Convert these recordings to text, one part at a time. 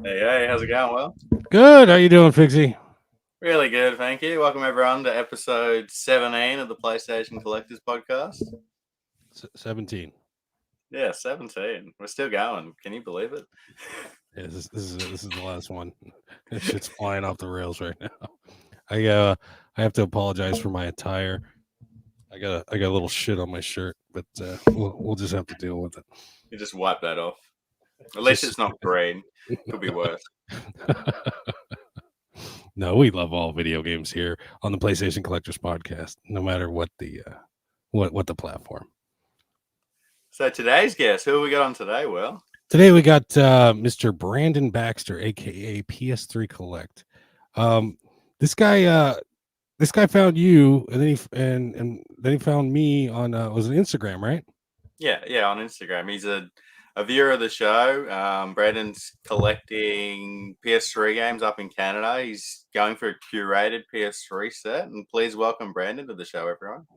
Hey, how's it going? Well, Good. How you doing, Fixie? really good, thank you. Welcome everyone to episode 17 of the PlayStation Collectors podcast. 17. Yeah, 17. We're still going. Can you believe it? Yeah, this is the last one. This shit's flying off the rails right now. I have to apologize for my attire. I got a little shit on my shirt, but we'll just have to deal with it. You just wipe that off. At least Just it's not green. Could be worse. no, we love all video games here on the PlayStation Collectors Podcast, no matter what the what the platform. So today's guest, who have we got on today? Well, Today we got Mr. Brandon Baxter, aka PS3 Collect. Um, this guy this guy found you, and and then he found me on was it Instagram, right? yeah, on Instagram. He's a viewer of the show. Brandon's collecting PS3 games up in Canada. He's going for a curated PS3 set. And please welcome Brandon to the show, everyone.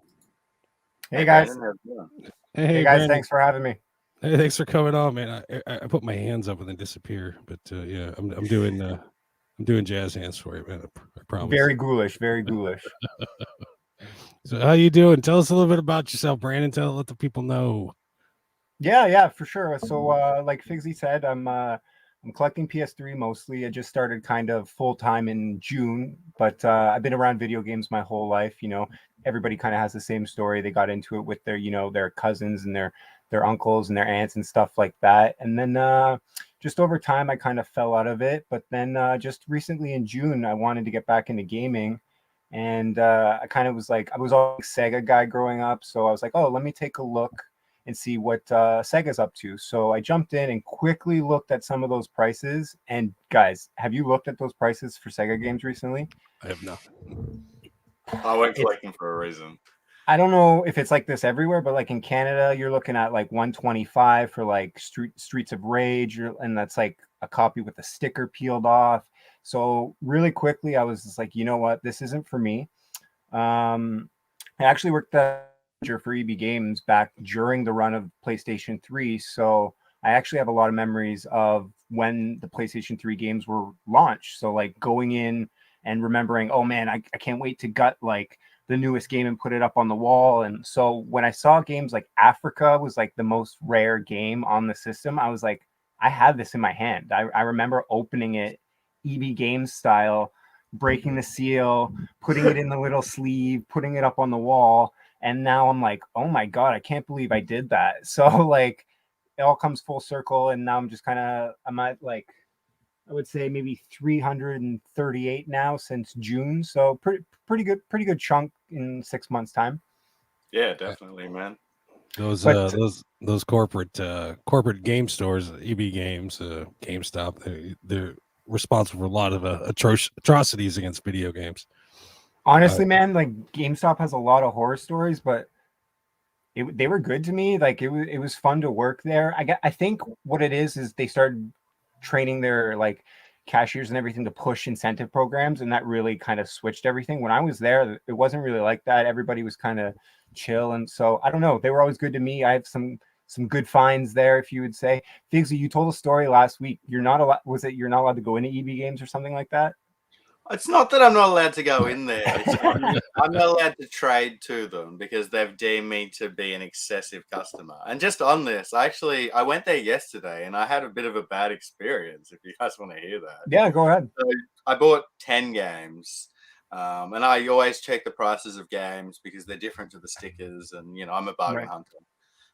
Hey guys. Brandon, how's it going? Hey guys, Brandon. thanks for having me. Hey, thanks for coming on, man. I put my hands up and then disappear, but yeah, I'm doing jazz hands for you, man. I promise. Very ghoulish, very ghoulish. So how you doing? Tell us a little bit about yourself, Brandon. Let the people know. Yeah, for sure. So like Figsy said, I'm collecting PS3 mostly. I just started kind of full time in June, but I've been around video games my whole life. You know, everybody kind of has the same story. They got into it with their, their cousins and their uncles and their aunts and stuff like that. And then just over time, I kind of fell out of it. But then just recently in June, I wanted to get back into gaming. And I kind of was like, I was always a Sega guy growing up. So I was like, oh, let me take a look and see what Sega's up to. So I jumped in and quickly looked at some of those prices. And guys, have you looked at those prices for Sega games recently? I have not. I went collecting for a reason. I don't know if it's like this everywhere, but like in Canada, you're looking at like 125 for like Streets of Rage, and that's like a copy with the sticker peeled off. So really quickly, I was just like, you know what, this isn't for me. I actually worked for EB Games back during the run of PlayStation 3, so I actually have a lot of memories of when the PlayStation 3 games were launched. So like going in and remembering, oh man, I can't wait to gut like the newest game and put it up on the wall. And so when I saw games like Africa was like the most rare game on the system, I was like, I have this in my hand. I remember opening it EB Games style, breaking the seal, putting it in the little sleeve, putting it up on the wall. And now I'm like, oh my God, I can't believe I did that. So like it all comes full circle. And now I'm at like, I would say maybe 338 now since June. So pretty good chunk in 6 months time. Yeah, definitely, man. Those But- those corporate game stores, EB Games, GameStop, they're responsible for a lot of atrocities against video games. Honestly, man, like GameStop has a lot of horror stories, but they were good to me. Like it was fun to work there. I think what it is they started training their like cashiers and everything to push incentive programs, and that really kind of switched everything. When I was there, it wasn't really like that. Everybody was kind of chill, and so I don't know. They were always good to me. I have some good finds there, if you would say. Figsy, you told a story last week. You're not allowed. Was it you're not allowed to go into EB Games or something like that? It's not that I'm not allowed to go in there. I'm not allowed to trade to them because they've deemed me to be an excessive customer. And just on this, I went there yesterday and I had a bit of a bad experience, if you guys want to hear that. Yeah, go ahead. So I bought 10 games. And I always check the prices of games because they're different to the stickers. And, I'm a bargain hunter.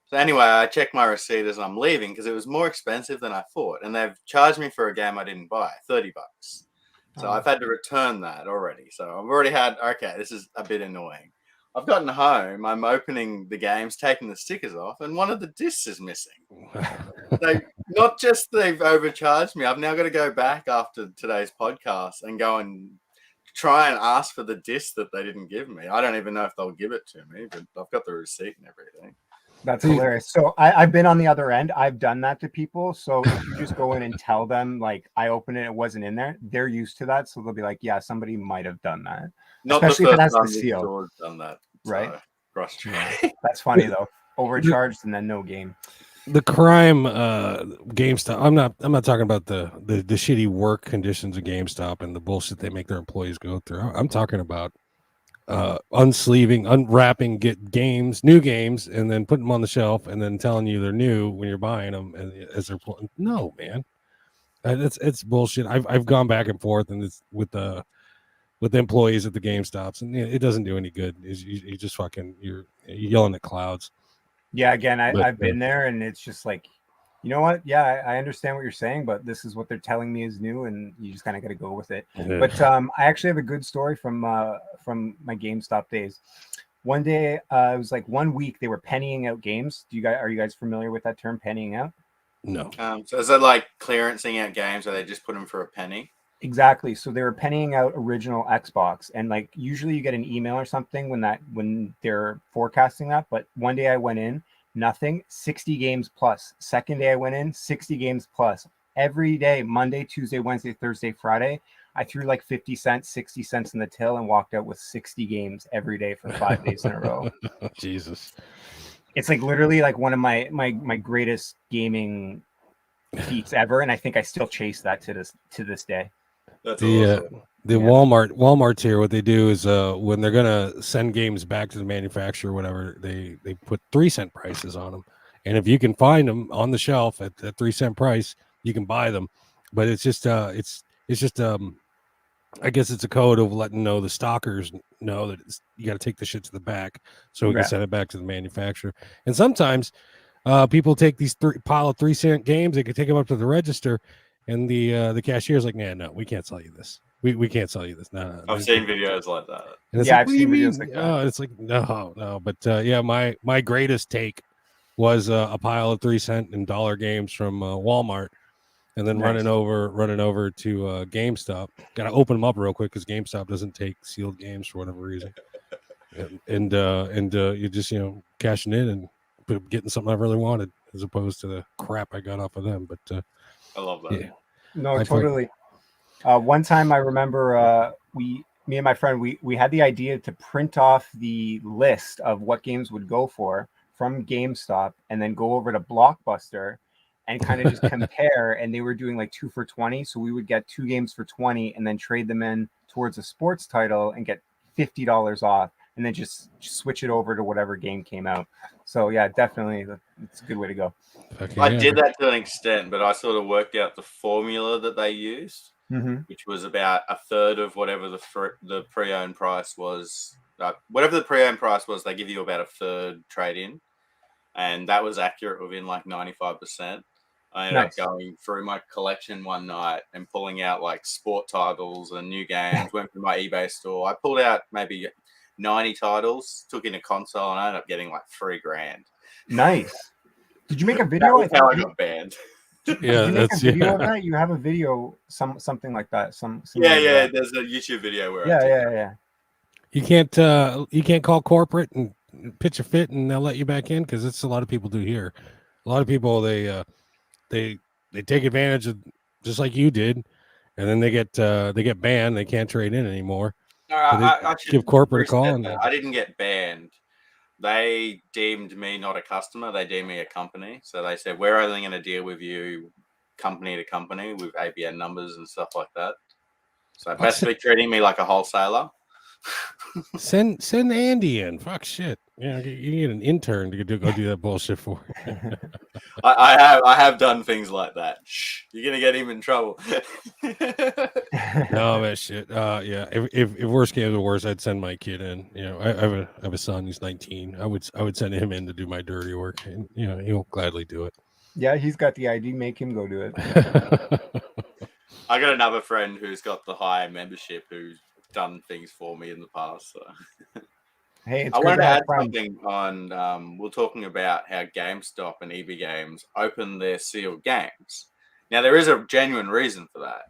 So anyway, I checked my receipt as I'm leaving because it was more expensive than I thought. And they've charged me for a game I didn't buy, $30. So I've had to return that already. So I've already okay, this is a bit annoying. I've gotten home, I'm opening the games, taking the stickers off, and one of the discs is missing. So not just they've overcharged me, I've now got to go back after today's podcast and go and try and ask for the disc that they didn't give me. I don't even know if they'll give it to me, but I've got the receipt and everything. That's hilarious. So I've been on the other end. I've done that to people. So if you just go in and tell them, like, I opened it, it wasn't in there, they're used to that. So they'll be like, yeah, somebody might have done that. Not especially the if it first has the time seal. Done that. Right. Cross That's funny, though. Overcharged and then no game. the crime GameStop. I'm not talking about the shitty work conditions of GameStop and the bullshit they make their employees go through. I'm talking about unsleeving, unwrapping, get new games, and then putting them on the shelf, and then telling you they're new when you're buying them, and as they're no, man, it's bullshit. I've gone back and forth, and it's with the employees at the GameStops, and it doesn't do any good. You just fucking you're yelling at clouds. Yeah, again, I've been there, and it's just like, you know what? Yeah, I understand what you're saying, but this is what they're telling me is new, and you just kind of got to go with it. But I actually have a good story from my GameStop days. One day, it was like 1 week they were pennying out games. Are you guys familiar with that term, pennying out? No. So is it like clearancing out games where they just put them for a penny? Exactly. So they were pennying out original Xbox, and like usually you get an email or something when they're forecasting that. But one day I went in, nothing, 60 games plus. Second day I went in, 60 games plus. Every day, Monday, Tuesday, Wednesday, Thursday, Friday, I threw like 50 cents, 60 cents in the till and walked out with 60 games every day for 5 days in a row. Jesus. It's like literally like one of my greatest gaming feats ever, and I think I still chase that to this day. That's the awesome. Walmart's here. What they do is when they're gonna send games back to the manufacturer, or whatever, they put 3-cent prices on them, and if you can find them on the shelf at that 3-cent price, you can buy them. But it's just I guess it's a code of letting the stockers know that you got to take the shit to the back so we can send it back to the manufacturer. And sometimes people take these pile of 3-cent games, they could take them up to the register, and the cashier's like, "Man, no, we can't sell you this. We can't sell you this." No, I've seen videos like that. And it's Yeah, like, I've what do you seen videos mean? like that. It's like no. But yeah, my greatest take was a pile of 3-cent and dollar games from Walmart, and then running over to GameStop. Got to open them up real quick because GameStop doesn't take sealed games for whatever reason, and you just cashing in and getting something I really wanted as opposed to the crap I got off of them. But I love that. Yeah, no, totally. One time I remember me and my friend, we had the idea to print off the list of what games would go for from GameStop and then go over to Blockbuster and kind of just compare. And they were doing like 2 for 20. So we would get 2 games for 20 and then trade them in towards a sports title and get $50 off and then just switch it over to whatever game came out. So yeah, definitely it's a good way to go. I did that to an extent, but I sort of worked out the formula that they used, which was about a third of whatever the pre-owned price was. Whatever the pre-owned price was, they give you about a third trade-in, and that was accurate within like 95%. I ended up going through my collection one night and pulling out like sport titles and new games. Went to my eBay store. I pulled out maybe 90 titles, took in a console, and I ended up getting like $3,000. Nice. Did you make a video? That's how I got banned. Yeah, that's of that. You have a video, something like that. Yeah. There's a YouTube video where yeah. You can't call corporate and pitch a fit and they'll let you back in because it's a lot of people do here. A lot of people they take advantage of just like you did, and then they get banned. They can't trade in anymore. I should give corporate a call. And I didn't get banned. They deemed me not a customer. They deemed me a company. So they said, we're only going to deal with you company to company with ABN numbers and stuff like that. So basically treating me like a wholesaler. Send Andy in. Fuck shit. Yeah, you need an intern to go do that bullshit for you. I have done things like that. Shh, you're gonna get him in trouble. No, that shit. Yeah. If worst came to worst, I'd send my kid in. I have a son who's 19. I would send him in to do my dirty work, and he'll gladly do it. Yeah, he's got the ID. Make him go do it. I got another friend who's got the high membership who's done things for me in the past. So. Hey, I wanted to add something on. We're talking about how GameStop and EB Games open their sealed games. Now, there is a genuine reason for that,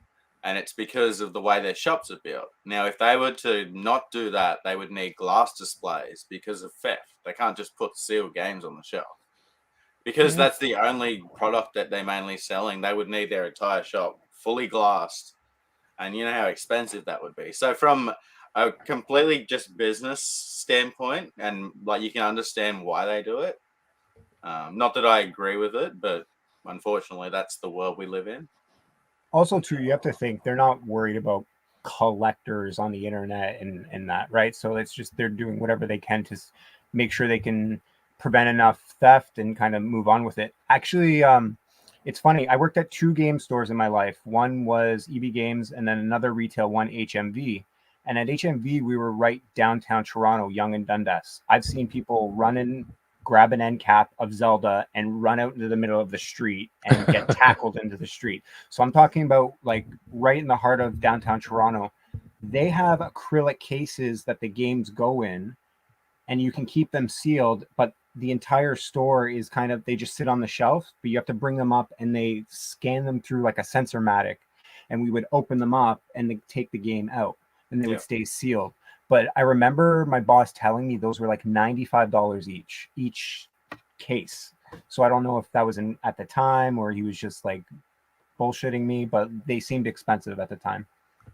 and it's because of the way their shops are built. Now, if they were to not do that, they would need glass displays because of theft. They can't just put sealed games on the shelf. Because that's the only product that they're mainly selling, they would need their entire shop fully glassed. And you know how expensive that would be. So from a completely just business standpoint, and like you can understand why they do it, Not that I agree with it, but unfortunately, that's the world we live in. Also, too, you have to think they're not worried about collectors on the internet and that, right? So it's just they're doing whatever they can to make sure they can prevent enough theft and kind of move on with it. Actually, it's funny. I worked at 2 game stores in my life. One was EB Games, and then another retail one, HMV. And at HMV, we were right downtown Toronto, Yonge and Dundas. I've seen people run in, grab an end cap of Zelda, and run out into the middle of the street and get tackled into the street. So I'm talking about like right in the heart of downtown Toronto. They have acrylic cases that the games go in, and you can keep them sealed, but the entire store is kind of, they just sit on the shelf, but you have to bring them up and they scan them through like a sensor-matic, and we would open them up and they take the game out and they would stay sealed. But I remember my boss telling me those were like $95 each case. So I don't know if that was at the time or he was just like bullshitting me, but they seemed expensive at the time.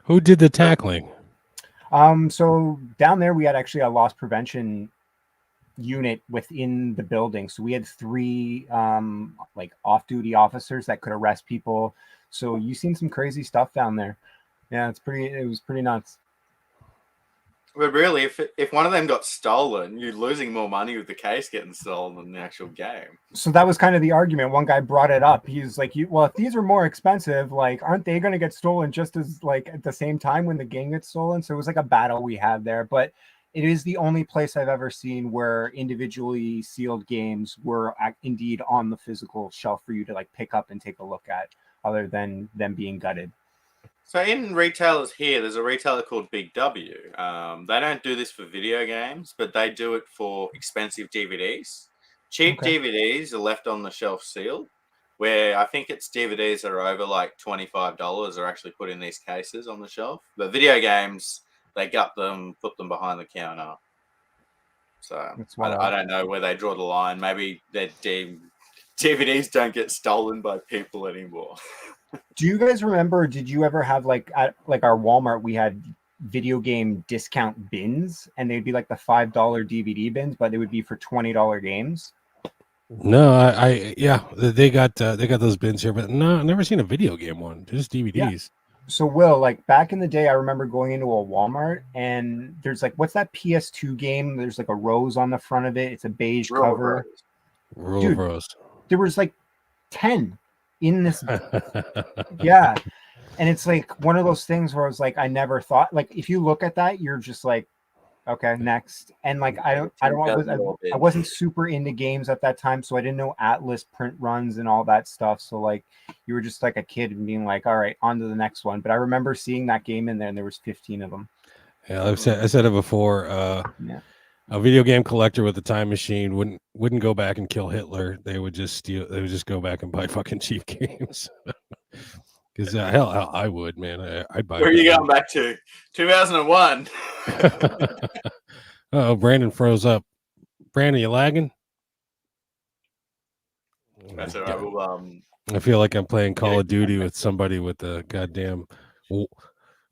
Who did the tackling? So down there we had actually a loss prevention unit within the building. So we had 3 like off-duty officers that could arrest people. So you seen some crazy stuff down there. Yeah, it was pretty nuts. But really, if one of them got stolen, you're losing more money with the case getting stolen than the actual game. So that was kind of the argument. One guy brought it up. He's like, well, if these are more expensive, like, aren't they going to get stolen just as like at the same time when the game gets stolen? So it was like a battle we had there. But it is the only place I've ever seen where individually sealed games were indeed on the physical shelf for you to like pick up and take a look at, other than them being gutted. So in retailers here, there's a retailer called Big W. They don't do this for video games, but they do it for expensive DVDs. Cheap DVDs are left on the shelf sealed, where I think it's DVDs that are over like $25 are actually put in these cases on the shelf. But video games, they gut them, put them behind the counter. So I don't know where they draw the line. Maybe their DVDs don't get stolen by people anymore. Do you guys remember, did you ever have like at like our Walmart, we had video game discount bins, and they'd be like the $5 DVD bins, but they would be for $20 games? No, I yeah, they got those bins here, but no, I've never seen a video game one, just DVDs. Yeah. So Will, like back in the day, I remember going into a Walmart and there's like, what's that PS2 game? There's like a rose on the front of it. It's a beige cover. Rule of Rose. There was like 10 in this. Yeah. And it's like one of those things where I was like, I never thought, like, if you look at that, you're just like, okay, next. And like, I wasn't super into games at that time, so I didn't know Atlas print runs and all that stuff. So like, you were just like a kid and being like, all right, on to the next one. But I remember seeing that game in there, and there was 15 of them. Yeah, I said it before. A video game collector with a time machine wouldn't go back and kill Hitler. They would just steal. They would just go back and buy fucking cheap games. Because hell, I would, man. I'd buy. Where are you going back to? 2001. Oh, Brandon froze up. Brandon, you lagging? That's all right. Well, I feel like I'm playing Call of Duty with somebody with a goddamn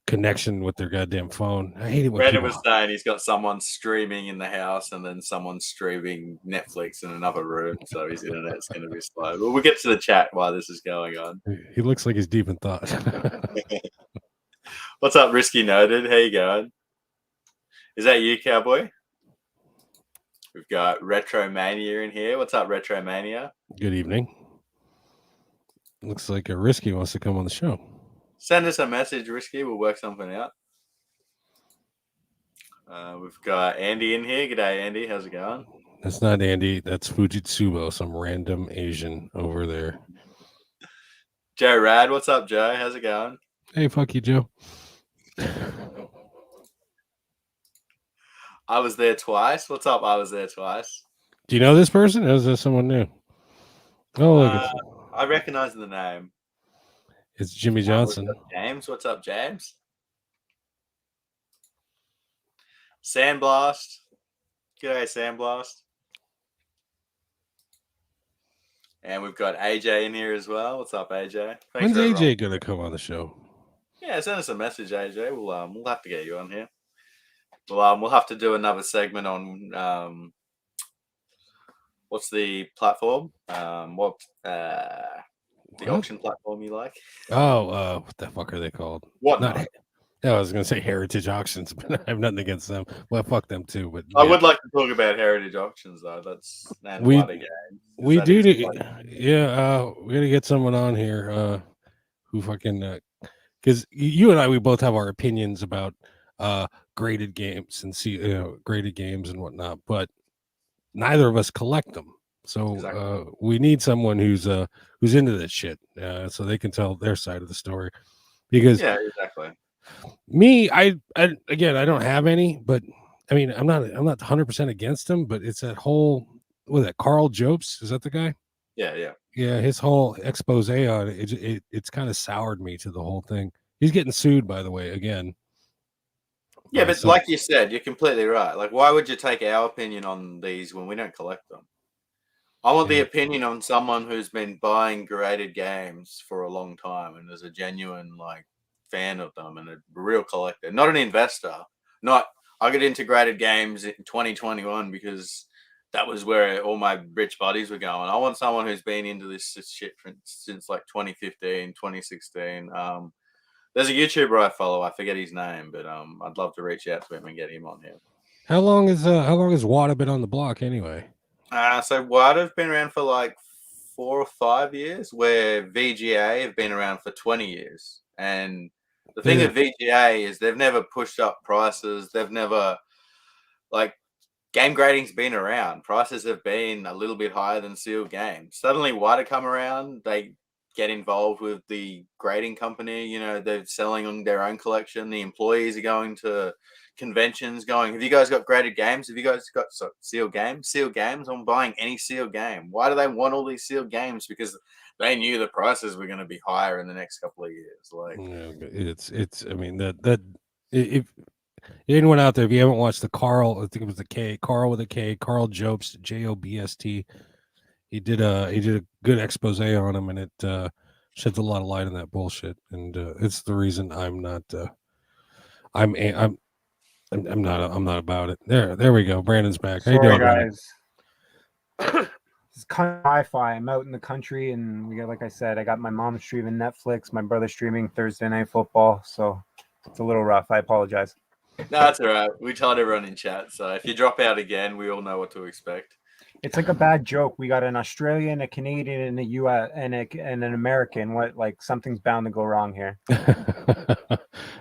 connection with their goddamn phone. I hate it when Brandon was saying he's got someone streaming in the house and then someone streaming Netflix in another room, so his internet's going to be slow. But we'll get to the chat while this is going on. He looks like he's deep in thought. What's up, Risky Noted? How you going? Is that you, Cowboy? We've got Retro Mania in here. What's up, Retro Mania? Good evening. Looks like a Risky wants to come on the show. Send us a message, Risky. We'll work something out. We've got Andy in here. G'day, Andy. How's it going? That's not Andy. That's Fujitsubo, some random Asian over there. Joe Rad. What's up, Joe? How's it going? Hey, fuck you, Joe. I was there twice. What's up? I was there twice. Do you know this person? Or is this someone new? Oh, look. I recognize the name. It's Jimmy Johnson. James. What's up, James? Sandblast. G'day, Sandblast. And we've got AJ in here as well. What's up, AJ? When's AJ going to come on the show? Yeah, send us a message, AJ. We'll have to get you on here. We'll have to do another segment on what's the platform? The auction platform you like? What the fuck are they called? Whatnot. I was gonna say Heritage Auctions, but I have nothing against them. Well, fuck them too. But I would like to talk about Heritage Auctions though. That's and we Wada Games. we do. We gotta get someone on here who fucking because you and I, we both have our opinions about graded games and graded games and whatnot, but neither of us collect them. So we need someone who's into this shit, so they can tell their side of the story. Because exactly. Me, I again, I don't have any, but I mean, I'm not 100% against him, but it's that whole that Carl Jopes, is that the guy? Yeah. His whole expose on it's kind of soured me to the whole thing. He's getting sued, by the way, again. Yeah, but like you said, you're completely right. Like, why would you take our opinion on these when we don't collect them? I want the opinion on someone who's been buying graded games for a long time and is a genuine fan of them and a real collector, not an investor. Not I got into graded games in 2021 because that was where all my rich buddies were going. I want someone who's been into this shit since 2015, 2016. There's a YouTuber I follow. I forget his name, but I'd love to reach out to him and get him on here. How long has Wada been on the block anyway? So Wada's been around for 4 or 5 years, where VGA have been around for 20 years. And the thing with VGA is they've never pushed up prices. They've never game grading's been around. Prices have been a little bit higher than sealed games. Suddenly Wada come around, they get involved with the grading company. They're selling on their own collection. The employees are going to conventions going, have you guys got graded games? Have you guys got sealed games? Sealed games? I'm buying any sealed game. Why do they want all these sealed games? Because they knew the prices were going to be higher in the next couple of years. It's I mean that if anyone out there, if you haven't watched the Carl, I think it was Carl with a K, Carl Jobst, Jobst, he did a good expose on him, and it sheds a lot of light on that bullshit, and it's the reason I'm not I'm not about it. There we go. Brandon's back. How you doing, guys? It's kind of Wi-Fi. I'm out in the country, and like I said, I got my mom streaming Netflix, my brother streaming Thursday Night Football, so it's a little rough. I apologize. No, that's all right. We told everyone in chat, so if you drop out again, we all know what to expect. It's like a bad joke. We got an Australian, a Canadian, and a US, and an American. Something's bound to go wrong here.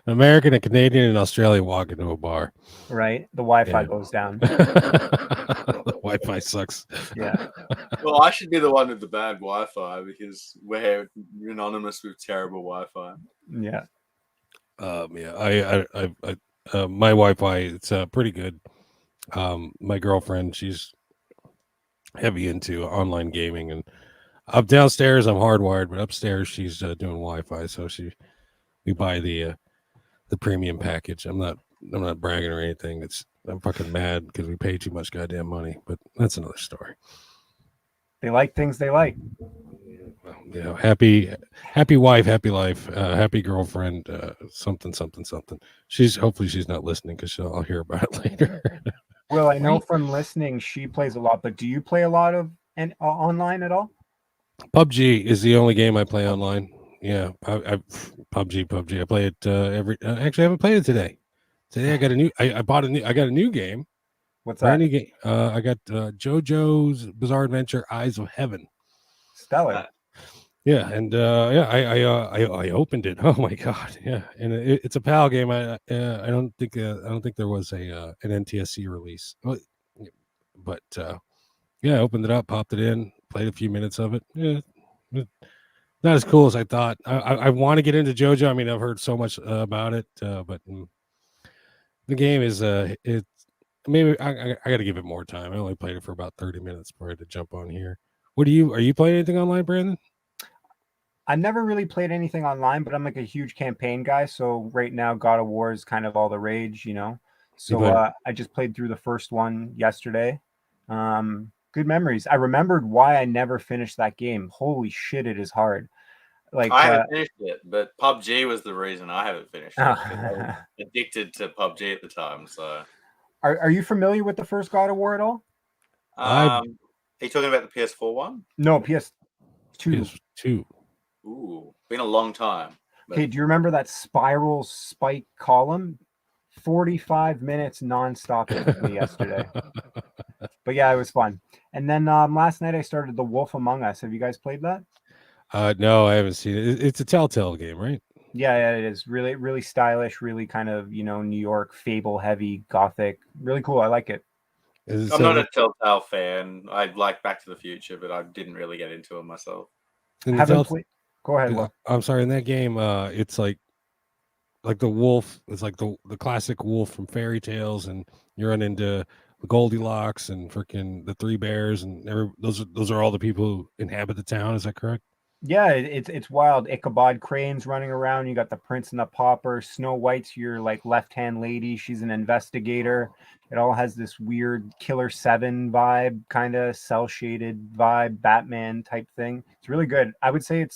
American, a Canadian, and Australia walk into a bar. Right? The Wi-Fi goes down. The Wi-Fi sucks. Yeah. Well, I should be the one with the bad Wi-Fi because we're anonymous with terrible Wi-Fi. Yeah. My Wi-Fi, it's pretty good. My girlfriend, she's heavy into online gaming, and up downstairs I'm hardwired, but upstairs she's doing Wi-Fi, so we buy the premium package. I'm not bragging or anything. I'm fucking mad because we pay too much goddamn money, but that's another story. They like things they like. Happy wife, happy life, happy girlfriend, something. Hopefully she's not listening because I'll hear about it later. Well, I know from listening she plays a lot, but do you play a lot of online at all? PUBG is the only game I play online. Yeah, PUBG. I play it actually I haven't played it today. Today I got I got a new game. What's that? New game. I got JoJo's Bizarre Adventure Eyes of Heaven. Stellar. Yeah, and I opened it. Oh my god, yeah, and it's a PAL game. I don't think there was an NTSC release, but I opened it up, popped it in, played a few minutes of it. Yeah, not as cool as I thought. I want to get into JoJo. I mean, I've heard so much about it, but the game is maybe I got to give it more time. I only played it for about 30 minutes before I had to jump on here. Are you playing anything online, Brandon? I've never really played anything online, but I'm like a huge campaign guy. So right now, God of War is kind of all the rage, So I just played through the first one yesterday. Good memories. I remembered why I never finished that game. Holy shit, it is hard. I haven't finished it, but PUBG was the reason I haven't finished it. I was addicted to PUBG at the time. So, are you familiar with the first God of War at all? Are you talking about the PS4 one? No, PS2. PS2. Ooh, been a long time. Okay, do you remember that spiral spike column? 45 minutes nonstop it took me yesterday. But yeah, it was fun. And then last night I started The Wolf Among Us. Have you guys played that? No, I haven't seen it. It's a Telltale game, right? Yeah, it is really, really stylish, really kind of, New York fable heavy, gothic, really cool. I like it. I'm not a Telltale fan. I like Back to the Future, but I didn't really get into it myself. Haven't played. Go ahead, Will. I'm sorry. In that game, it's like the wolf. It's like the classic wolf from fairy tales, and you run into the Goldilocks and freaking the Three Bears, and those are all the people who inhabit the town. Is that correct? Yeah, it's wild. Ichabod Crane's running around. You got the Prince and the Pauper. Snow White's your like left-hand lady. She's an investigator. It all has this weird Killer 7 vibe, kind of cel-shaded vibe, Batman type thing. It's really good. I would say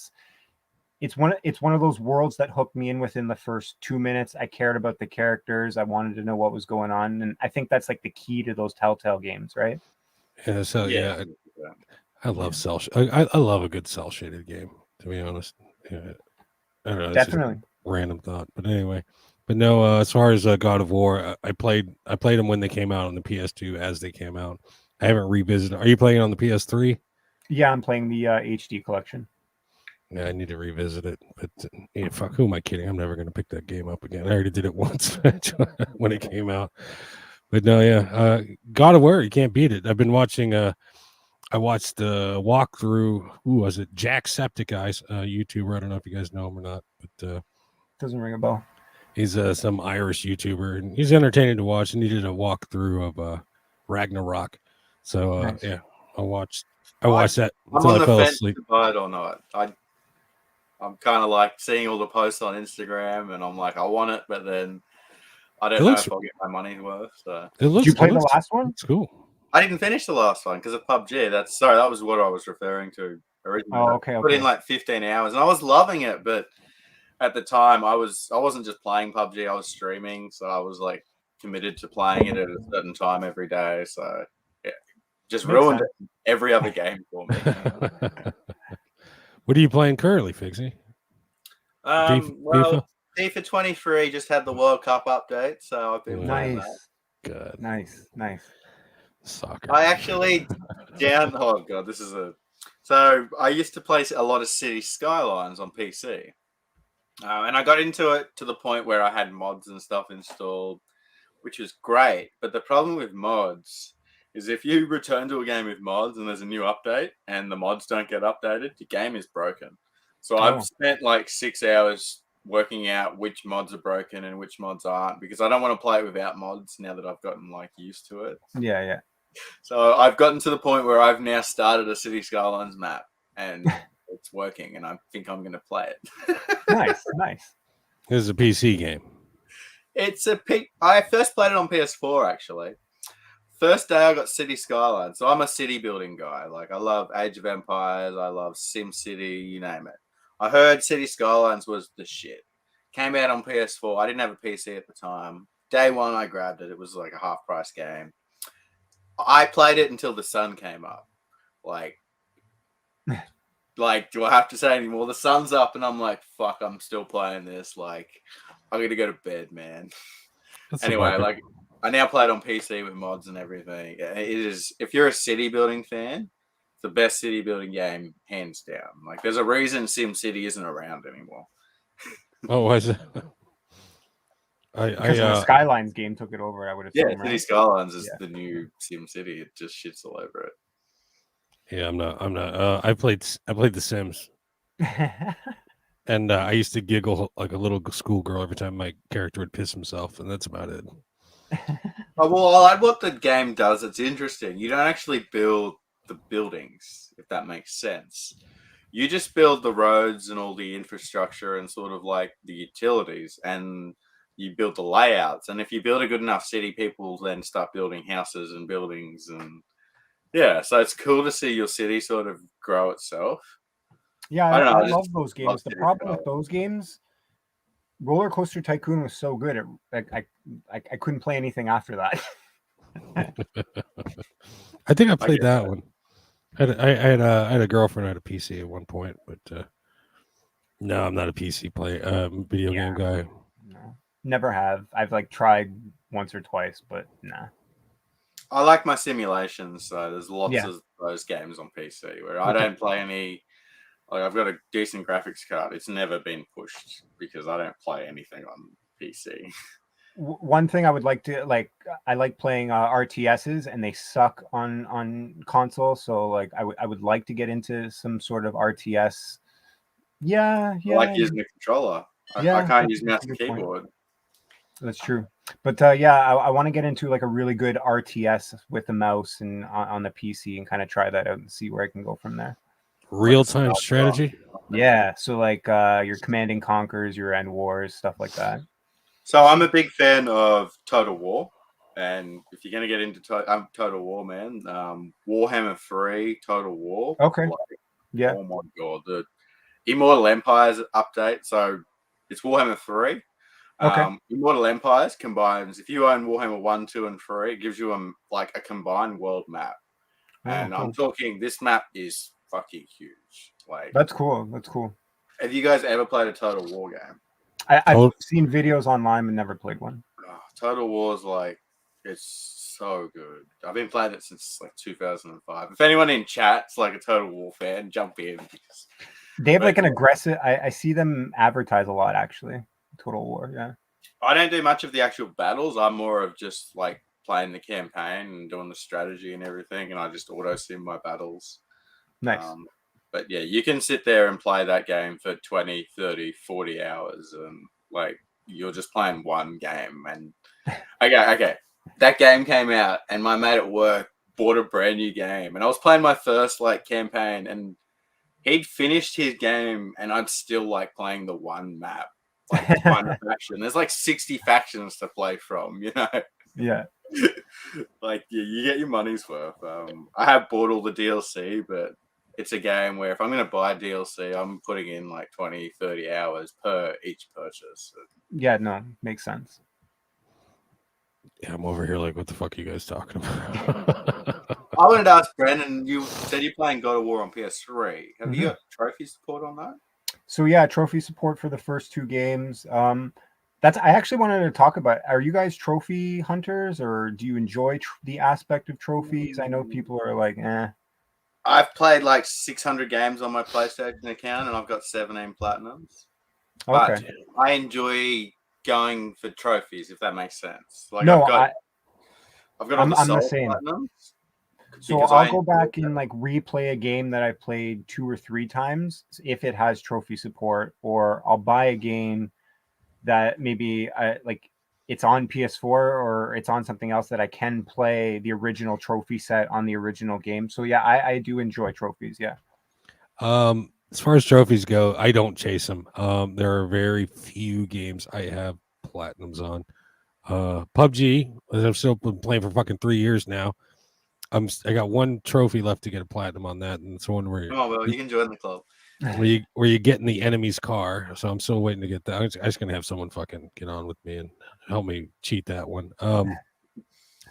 it's one of those worlds that hooked me in within the first 2 minutes. I cared about the characters. I wanted to know what was going on, and I think that's like the key to those Telltale games, right? Yeah. So yeah. I love I love a good cell shaded game, to be honest. Yeah, I don't know. Definitely. Random thought, but anyway. But no, as far as God of War, I played them when they came out on the PS2 as they came out. I haven't revisited. Are you playing on the PS3? Yeah, I'm playing the HD collection. Yeah, I need to revisit it. But yeah, fuck, who am I kidding? I'm never going to pick that game up again. I already did it once when it came out. But no, yeah, God of War, you can't beat it. I've been watching. I watched the walkthrough. Who was it? Jacksepticeye's YouTuber. I don't know if you guys know him or not, but doesn't ring a bell. He's some Irish YouTuber, and he's entertaining to watch. And he did a walkthrough of Ragnarok. So Nice. yeah, I watched that I'm until on I the fell fence asleep. to buy it or not. I'm kind of like seeing all the posts on Instagram, and I'm like, I want it, but then I don't know if I'll get my money's worth. So did you play the last one? It's cool. I didn't finish the last one because of PUBG. That was what I was referring to originally. Oh, okay. I put in like 15 hours, and I was loving it, but at the time I wasn't just playing PUBG. I was streaming, so I was like committed to playing it at a certain time every day. So yeah, just ruined every other game for me. What are you playing currently, Fixie? Well, FIFA 23 just had the World Cup update, so I've been playing that. Good. Nice. Soccer. I actually oh god, so I used to play a lot of City Skylines on PC, and I got into it to the point where I had mods and stuff installed, which was great. But the problem with mods is if you return to a game with mods and there's a new update and the mods don't get updated, the game is broken. So I've spent like 6 hours working out which mods are broken and which mods aren't, because I don't want to play it without mods now that I've gotten like used to it. Yeah. So I've gotten to the point where I've now started a City Skylines map and it's working, and I think I'm going to play it. Nice. This is a PC game. I first played it on PS4 actually. First day I got City Skylines, so I'm a city building guy. Like I love Age of Empires, I love Sim City, you name it. I heard City Skylines was the shit. Came out on PS4. I didn't have a PC at the time. Day one, I grabbed it. It was like a half-price game. I played it until the sun came up. Like, do I have to say anymore? The sun's up, and I'm like, fuck, I'm still playing this. Like, I'm going to go to bed, man. Anyway, like, I now play it on PC with mods and everything. It is, if you're a city building fan, the best city building game, hands down. Like, there's a reason SimCity isn't around anymore. Oh, was it? Because the Skylines game took it over, I would have said. City Skylines is the new SimCity. It just shits all over it. Yeah, I'm not. I played The Sims, and I used to giggle like a little schoolgirl every time my character would piss himself, and that's about it. Well, what the game does, it's interesting. You don't actually build the buildings, if that makes sense. You just build the roads and all the infrastructure and sort of like the utilities, and you build the layouts. And if you build a good enough city, people then start building houses and buildings. And yeah, so it's cool to see your city sort of grow itself. Yeah, I love those games. The problem with those games, Roller Coaster Tycoon was so good. I couldn't play anything after that. I think I played that one. I had a girlfriend who had a PC at one point, but no, I'm not a PC video game guy. No, never have. I've like tried once or twice, but nah. I like my simulations, so there's lots Yeah. of those games on PC where I Okay. don't play any. Like I've got a decent graphics card. It's never been pushed because I don't play anything on PC. One thing I would like to like, I like playing RTSs, and they suck on console. So like, I would like to get into some sort of RTS. Yeah, I like yeah, using a controller. I yeah. can't That's use a mouse and good point. keyboard. That's true. But yeah, I want to get into like a really good RTS with the mouse and on the PC and kind of try that out and see where I can go from there. Real time strategy. Yeah, so like your Command and Conquers, your End Wars, stuff like that. So I'm a big fan of Total War, and if you're gonna get into Total War, man, Warhammer 3 Total War. Okay. Like, Yeah. oh my god, the Immortal Empires update. So it's Warhammer 3. Okay. Immortal Empires combines, if you own Warhammer 1, 2, and 3, it gives you like a combined world map. And cool. I'm talking, this map is fucking huge. Like, That's cool. That's cool. have you guys ever played a Total War game? I've seen videos online but never played one. Oh, Total War is like, it's so good. I've been playing it since like 2005. If anyone in chat's like a Total War fan, jump in. They have like an aggressive. I see them advertise a lot actually. Total War, yeah. I don't do much of the actual battles. I'm more of just like playing the campaign and doing the strategy and everything, and I just auto sim my battles. Nice. But yeah, you can sit there and play that game for 20, 30, 40 hours, and like you're just playing one game. And okay, that game came out, and my mate at work bought a brand new game, and I was playing my first like campaign, and he'd finished his game, and I'm still like playing the one map, like one faction. There's like 60 factions to play from, you know. Yeah. Like you get your money's worth. I have bought all the DLC, but it's a game where if I'm going to buy DLC, I'm putting in like 20, 30 hours per each purchase. Yeah, no, makes sense. Yeah, I'm over here like, what the fuck are you guys talking about? I wanted to ask Brandon, you said you're playing God of War on PS3. Have you got trophy support on that? So yeah, trophy support for the first two games. That's I actually wanted to talk about. Are you guys trophy hunters, or do you enjoy the aspect of trophies? I know people are like, eh. I've played like 600 games on my PlayStation account, and I've got 17 platinums. Okay. But I enjoy going for trophies, if that makes sense. Like no, I've got all I'm the the same. platinums. So I'll go back and like replay a game that I played 2 or 3 times if it has trophy support, or I'll buy a game that maybe like it's on PS4 or it's on something else that I can play the original trophy set on the original game. So yeah, I do enjoy trophies. Yeah. As far as trophies go, I don't chase them. There are very few games I have platinums on. PUBG, as I've still been playing for fucking 3 years now. I got one trophy left to get a platinum on that, and it's one where you can join the club. Where you get in the enemy's car. So I'm still waiting to get that. I'm just gonna have someone fucking get on with me and help me cheat that one.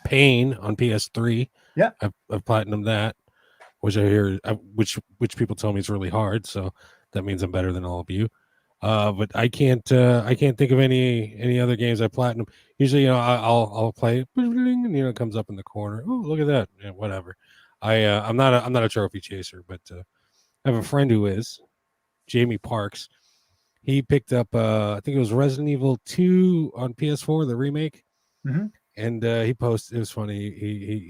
Pain on PS3. Yeah, I've platinumed that, which I hear, which people tell me is really hard. So that means I'm better than all of you. But I can't think of any other games I platinum. Usually, I'll play, and it comes up in the corner. Oh, look at that! Yeah, whatever. I'm not a trophy chaser, but I have a friend who is Jamie Parks. He picked up, I think it was Resident Evil 2 on PS4, the remake. And he posted, it was funny.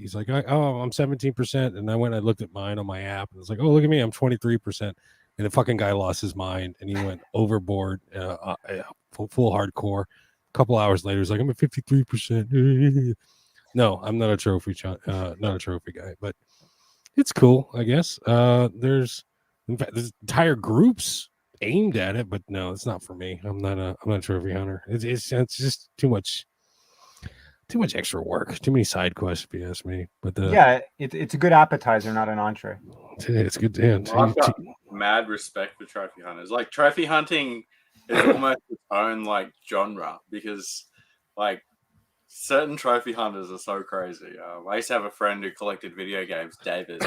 He's like, I'm 17%. And I went, I looked at mine on my app and I was like, oh, look at me, I'm 23%. And the fucking guy lost his mind and he went overboard, full hardcore. A couple hours later, he's like, I'm at 53%. No, I'm not a trophy, not a trophy guy, but it's cool, I guess. There's entire groups aimed at it, but no, it's not for me. I'm not a trophy hunter. It's just too much extra work, too many side quests, if you ask me. But yeah, it's a good appetizer, not an entree. It's good. Yeah, I've got mad respect for trophy hunters. Like trophy hunting is almost its own like genre because like certain trophy hunters are so crazy. I used to have a friend who collected video games, David,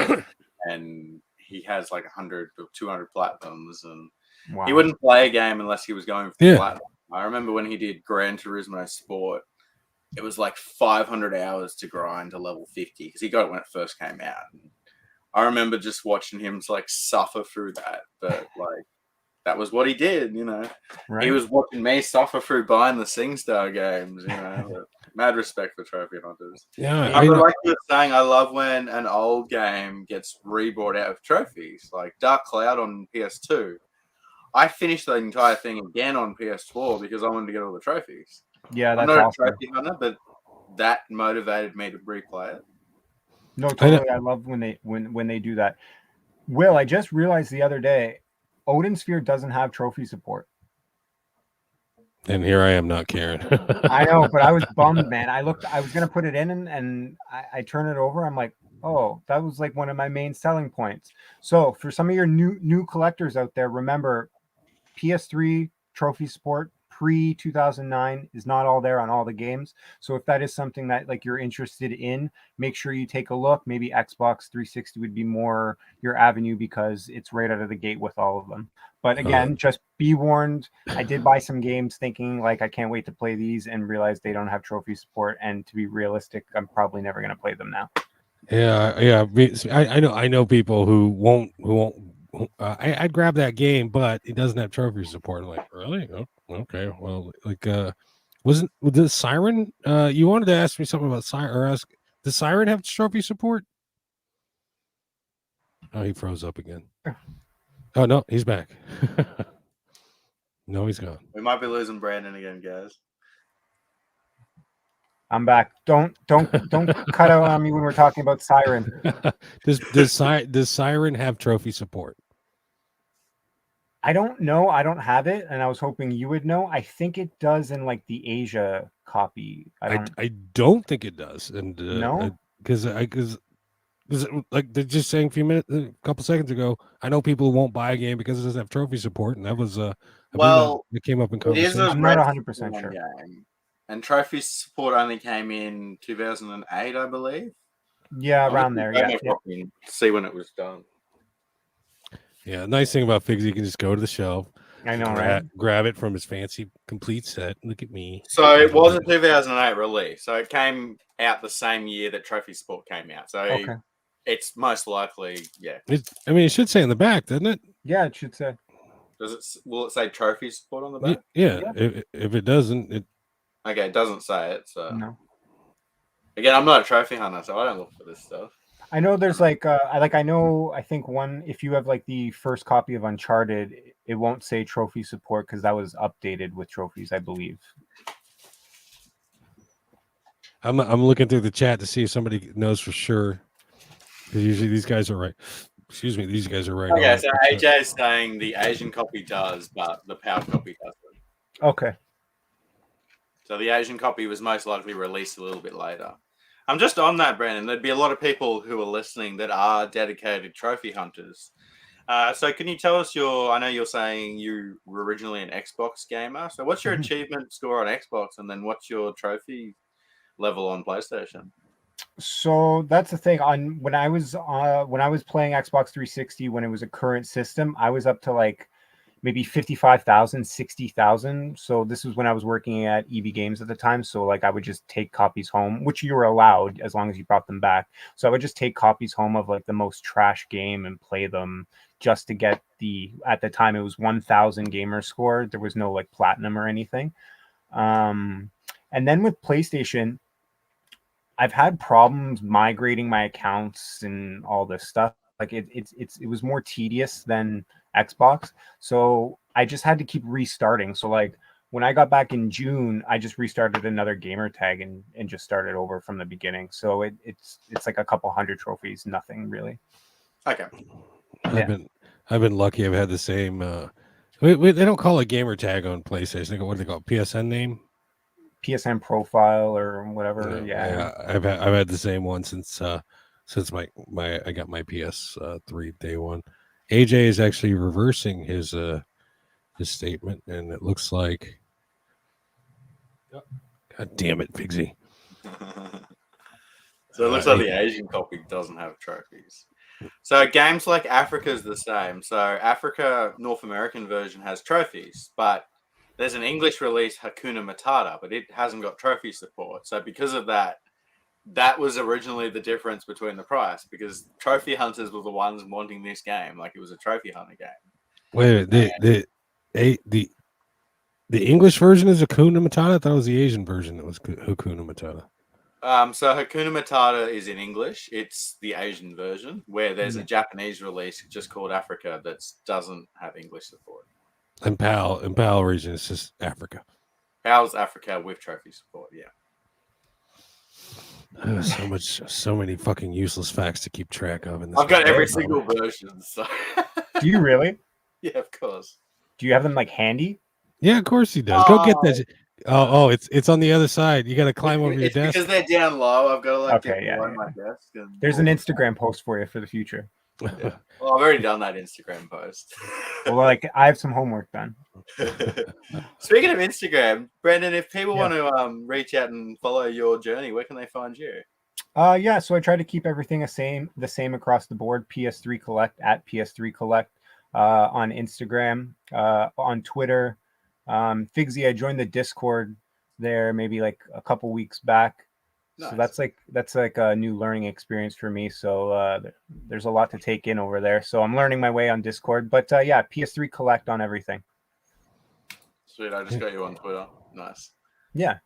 and he has like 100 or 200 platinums, and Wow. he wouldn't play a game unless he was going for Yeah. platinum. I remember when he did Gran Turismo Sport, it was like 500 hours to grind to level 50 because he got it when it first came out. And I remember just watching him like suffer through that, but like that was what he did, you know. Right. He was watching me suffer through buying the SingStar games, you know. Mad respect for trophy hunters. Yeah, But like you were saying, I love when an old game gets rebought out of trophies, like Dark Cloud on PS2. I finished the entire thing again on PS4 because I wanted to get all the trophies. Yeah, I'm that's not awesome. a trophy hunter, but that motivated me to replay it. No, totally. I love when they do that. Will, I just realized the other day, Odin Sphere doesn't have trophy support. And here I am not caring. I know, but I was bummed, man. I was gonna put it in, and I turn it over. I'm like, oh, that was like one of my main selling points. So for some of your new collectors out there, remember, PS3 trophy support pre 2009 is not all there on all the games. So if that is something that like you're interested in, make sure you take a look. Maybe Xbox 360 would be more your avenue because it's right out of the gate with all of them. But again, just be warned. I did buy some games thinking like I can't wait to play these and realize they don't have trophy support. And to be realistic, I'm probably never going to play them now. Yeah. I know people who won't. I'd grab that game, but it doesn't have trophy support. I'm like, really? Oh, okay. Well, like, wasn't the Siren? You wanted to ask me something about Siren, or ask, does Siren have trophy support? Oh, he froze up again. Oh no, he's back. No, he's gone. We might be losing Brandon again, guys. I'm back. Don't cut out on me when we're talking about Siren. Does Siren have trophy support? I don't know. I don't have it, and I was hoping you would know. I think it does in like the Asia copy. I don't think it does, and No, because like they're just saying a couple seconds ago, I know people who won't buy a game because it doesn't have trophy support, and that was it came up in conversation. I'm not 100% sure. Game, and trophy support only came in 2008, I believe. Yeah, around there. Yeah. See when it was done. Yeah, nice thing about Figs, you can just go to the shelf. I know, right? Grab it from his fancy complete set. Look at me. So it was a 2008 release. So it came out the same year that Trophy Support came out. So it's most likely, yeah. It should say on the back, doesn't it? Yeah, it should say. Will it say Trophy Support on the back? Yeah. If it doesn't, it doesn't say it. So no. Again, I'm not a trophy hunter, so I don't look for this stuff. I know there's I think one, if you have like the first copy of Uncharted, it won't say trophy support because that was updated with trophies, I believe. I'm looking through the chat to see if somebody knows for sure. Because usually these guys are right. Excuse me, these guys are right. Okay, so AJ is saying the Asian copy does, but the PAL copy doesn't. Okay. So the Asian copy was most likely released a little bit later. I'm just on that, Brandon. There'd be a lot of people who are listening that are dedicated trophy hunters. So can you tell us I know you're saying you were originally an Xbox gamer. So what's your achievement score on Xbox? And then what's your trophy level on PlayStation? So that's the thing. When I was playing Xbox 360, when it was a current system, I was up to like maybe 55,000, 60,000. So this was when I was working at EB Games at the time. So like I would just take copies home, which you were allowed as long as you brought them back. So I would just take copies home of like the most trash game and play them just to get at the time it was 1,000 gamer score. There was no like platinum or anything. And then with PlayStation, I've had problems migrating my accounts and all this stuff. Like it was more tedious than Xbox. So I just had to keep restarting. So like when I got back in June, I just restarted another gamer tag and just started over from the beginning. So it's like a couple hundred trophies, nothing really. Okay. I've been lucky. I've had the same they don't call it gamer tag on PlayStation. What do they call it? PSN name? PSN profile or whatever. Yeah. I've had the same one since I got my PS3 day one. AJ is actually reversing his statement, and it looks like, God damn it, Pigsy. So it looks like the Asian copy doesn't have trophies. So games like Africa is the same. So Africa North American version has trophies, but there's an English release Hakuna Matata, but it hasn't got trophy support. So because of that, that was originally the difference between the price, because trophy hunters were the ones wanting this game, like it was a trophy hunter game. Wait, the English version is Hakuna Matata. I thought it was the Asian version that was Hakuna Matata. So Hakuna Matata is in English. It's the Asian version, where there's a Japanese release just called Africa that doesn't have English support. And PAL region is just Africa. PAL's Africa with trophy support, yeah. So many fucking useless facts to keep track of. I've got every single version. So. Do you really? Yeah, of course. Do you have them like handy? Yeah, of course he does. Go get that. It's on the other side. You got to climb over your desk. Because they're down low. I've got to get below my desk. There's an Instagram post for you for the future. Yeah. Well, I've already done that Instagram post. Well, like I have some homework done. Speaking of Instagram, Brandon, if people want to reach out and follow your journey, where can they find you? So I try to keep everything the same across the board. PS3 Collect at PS3 Collect on Instagram, on Twitter. Figsy, I joined the Discord there maybe like a couple weeks back. Nice. So that's like a new learning experience for me. So there's a lot to take in over there. So I'm learning my way on Discord. But PS3 Collect on everything. Sweet, I just got you on Twitter. Nice. Yeah.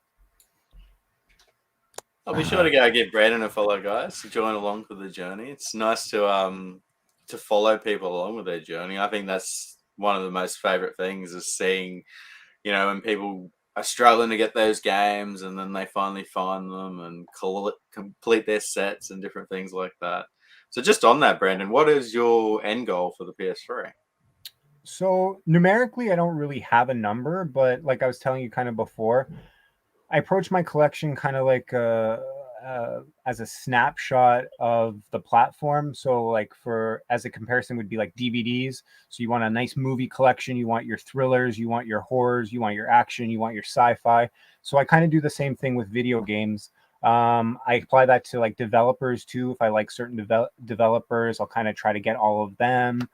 I'll be sure to go give Brandon a follow, guys, to join along with the journey. It's nice to follow people along with their journey. I think that's one of the most favorite things, is seeing, when people are struggling to get those games and then they finally find them and complete their sets and different things like that. So just on that, Brandon, what is your end goal for the PS3? So numerically, I don't really have a number, but like I was telling you kind of before, I approach my collection kind of like as a snapshot of the platform. So like as a comparison would be like DVDs. So you want a nice movie collection, you want your thrillers, you want your horrors, you want your action, you want your sci-fi. So I kind of do the same thing with video games. I apply that to like developers too. If I like certain developers, I'll kind of try to get all of them,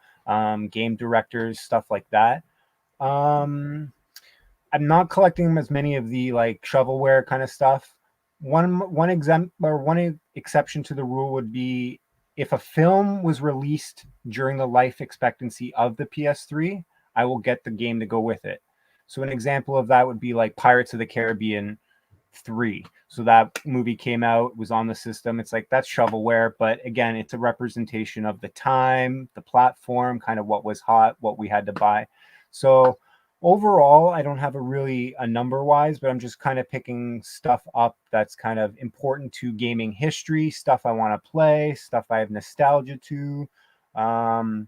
game directors, stuff like that. I'm not collecting as many of the like shovelware kind of stuff. One exception to the rule would be if a film was released during the life expectancy of the PS3, I will get the game to go with it. So an example of that would be like Pirates of the Caribbean 3. So that movie came out, was on the system. It's like that's shovelware, but again, it's a representation of the time, the platform, kind of what was hot, what we had to buy. So overall, I don't have a number wise, but I'm just kind of picking stuff up that's kind of important to gaming history, stuff I want to play, stuff I have nostalgia to. One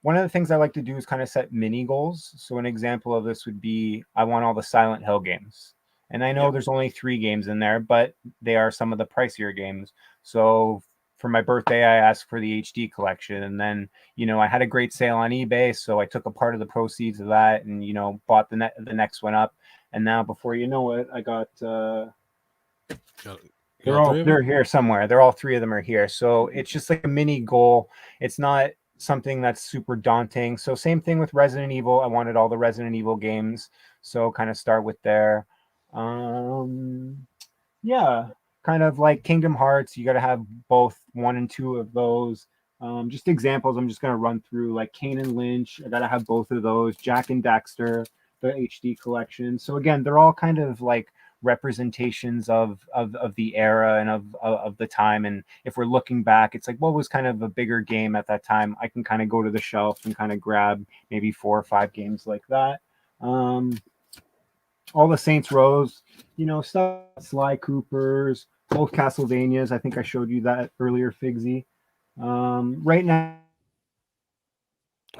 of the things I like to do is kind of set mini goals. So an example of this would be I want all the Silent Hill games. And I know there's only 3 games in there, but they are some of the pricier games. So for my birthday, I asked for the HD collection, and then I had a great sale on eBay, so I took a part of the proceeds of that and bought the next one up. And now, before you know it, I got they're here somewhere. They're all 3 of them are here. So it's just like a mini goal. It's not something that's super daunting. So same thing with Resident Evil. I wanted all the Resident Evil games, so kind of start with there. Kind of like Kingdom Hearts, you got to have both 1 and 2 of those. Just examples, I'm just going to run through, like Kane and Lynch, I got to have both of those. Jack and Daxter, the HD collection. So again, they're all kind of like representations of the era and of the time. And if we're looking back, it's like, what was kind of a bigger game at that time? I can kind of go to the shelf and kind of grab maybe 4 or 5 games like that. All the Saints Rows, stuff, Sly Coopers, both Castlevanias. I think I showed you that earlier, Figsy. Right now.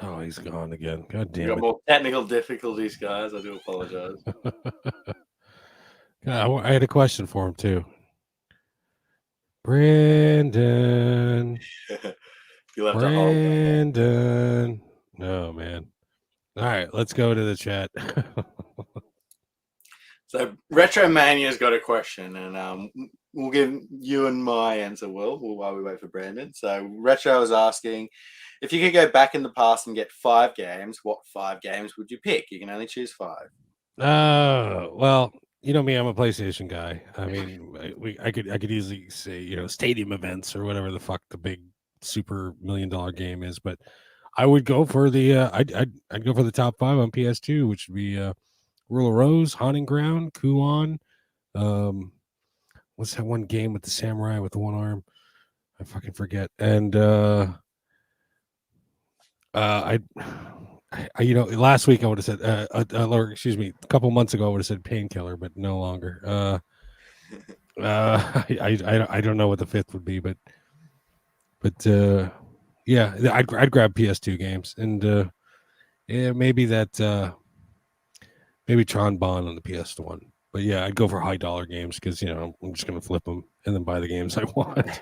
Oh, he's gone again. God damn it. Got more technical difficulties, guys. I do apologize. I had a question for him, too. Brandon. Brandon. No, man. All right, let's go to the chat. So Retro Mania's got a question, and we'll give you and my answer, Will, while we wait for Brandon. So Retro is asking, if you could go back in the past and get 5 games, what 5 games would you pick? You can only choose 5. Well, you know me, I'm a PlayStation guy. I mean, I could easily say, you know, stadium events or whatever the fuck the big super $1 million game is, but I would go for the I'd go for the top 5 on PS2, which would be Rule of Rose, Haunting Ground, Kuon. What's that one game with the samurai with the one arm? I fucking forget. And I you know, last week I would have said, or excuse me, a couple months ago I would have said Painkiller, but no longer. I don't know what the 5th would be, but yeah, I'd grab PS2 games, and yeah, maybe that maybe Tron Bond on the PS1. But yeah, I'd go for high dollar games because, you know, I'm just gonna flip them and then buy the games I want.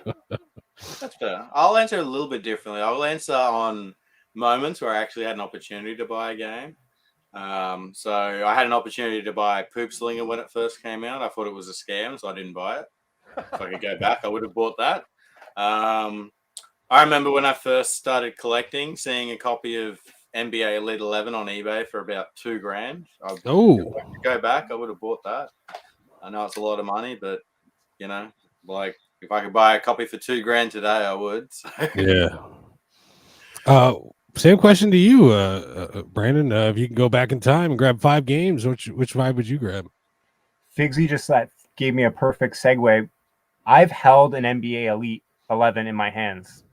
That's fair. I'll answer a little bit differently. I'll answer on moments where I actually had an opportunity to buy a game. So I had an opportunity to buy Poop Slinger when it first came out. I thought it was a scam, so I didn't buy it. If I could go back, I would have bought that. I remember when I first started collecting, seeing a copy of NBA Elite 11 on eBay for about $2,000. Oh, If I could go back, I would have bought that. I know it's a lot of money, but you know, like if I could buy a copy for $2,000 today, I would. So. yeah. Same question to you, Brandon. If you can go back in time and grab 5 games, which 5 would you grab? Figsy just gave me a perfect segue. I've held an NBA Elite 11 in my hands.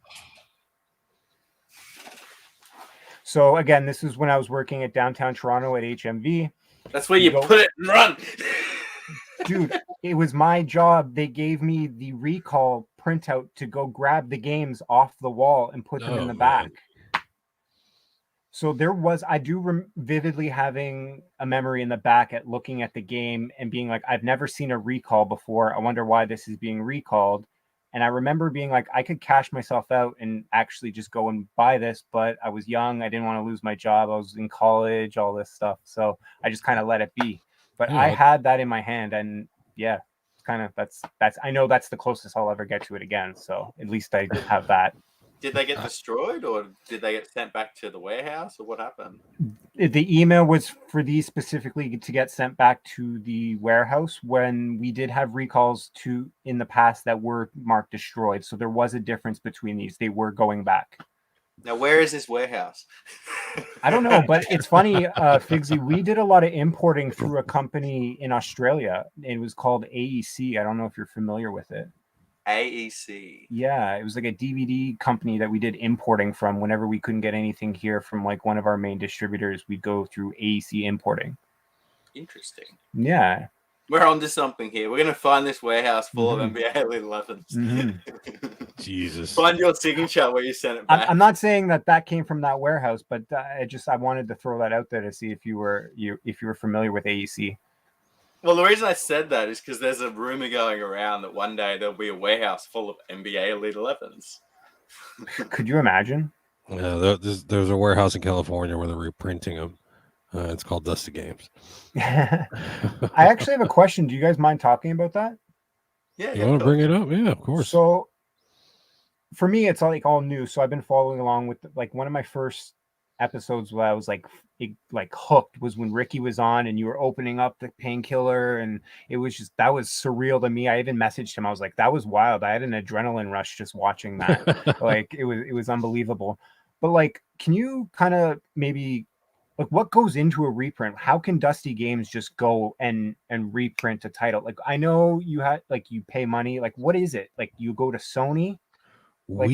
So again, this is when I was working at downtown Toronto at HMV. That's where you put it and run. Dude, it was my job. They gave me the recall printout to go grab the games off the wall and put them in the back. So I do vividly having a memory in the back at looking at the game and being like, I've never seen a recall before. I wonder why this is being recalled. And I remember being like, I could cash myself out and actually just go and buy this, but I was young. I didn't want to lose my job. I was in college, all this stuff. So I just kind of let it be. But I had that in my hand, and yeah, it's kind of that's I know that's the closest I'll ever get to it again. So at least I have that. Did they get destroyed, or did they get sent back to the warehouse, or what happened? The email was for these specifically to get sent back to the warehouse when we did have recalls in the past that were marked destroyed. So there was a difference between these. They were going back. Now, where is this warehouse? I don't know, but it's funny, Figsy. We did a lot of importing through a company in Australia. It was called AEC. I don't know if you're familiar with it. AEC. Yeah, it was like a DVD company that we did importing from. Whenever we couldn't get anything here from like one of our main distributors, we'd go through AEC importing. Interesting. Yeah. We're on to something here. We're going to find this warehouse full of NBA Elite 11s. Jesus. Find your signature where you sent it back. I'm not saying that came from that warehouse, but I wanted to throw that out there to see if you were familiar with AEC. Well, the reason I said that is because there's a rumor going around that one day there'll be a warehouse full of NBA Elite 11s. Could you imagine? Yeah, there's a warehouse in California where they're reprinting them. It's called Dusty Games. I actually have a question. Do you guys mind talking about that? Yeah. You want to bring it up? Yeah, of course. So for me, it's all new. So I've been following along with like one of my first episodes where I was like hooked was when Ricky was on and you were opening up the Painkiller, and it was that was surreal to me. I even messaged him. I was like, that was wild. I had an adrenaline rush just watching that. Like it was unbelievable. But like, can you kind of maybe like what goes into a reprint? How can Dusty Games just go and reprint a title? Like I know you had like you pay money. Like what is it? Like you go to Sony? Like,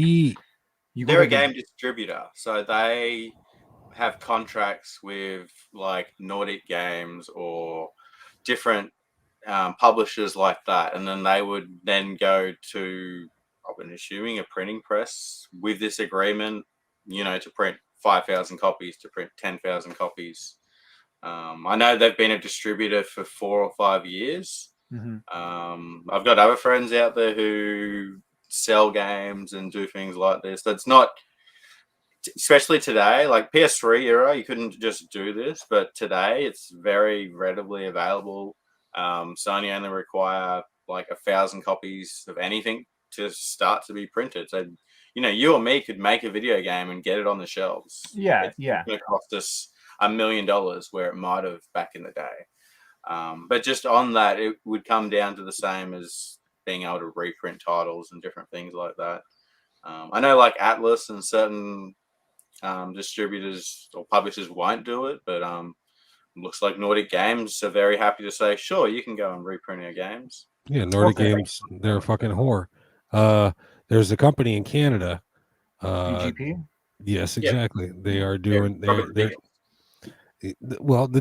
they're a game distributor, so they have contracts with like Nordic Games or different publishers like that, and then they would then go to, I've been assuming, a printing press with this agreement, to print 5,000 copies, to print 10,000 copies. I know they've been a distributor for 4 or 5 years. I've got other friends out there who sell games and do things like this. That's not, especially today, like PS3 era, you couldn't just do this, but today it's very readily available. Sony only require like 1,000 copies of anything to start to be printed. So, you or me could make a video game and get it on the shelves. Yeah, It's going to cost us $1 million where it might have back in the day. But just on that, it would come down to the same as being able to reprint titles and different things like that. I know like Atlas and certain distributors or publishers won't do it, but looks like Nordic Games are very happy to say, sure, you can go and reprint your games. Yeah, Nordic Games, they're a fucking whore. There's a company in Canada. VGP? Yes, exactly. They are doing well, and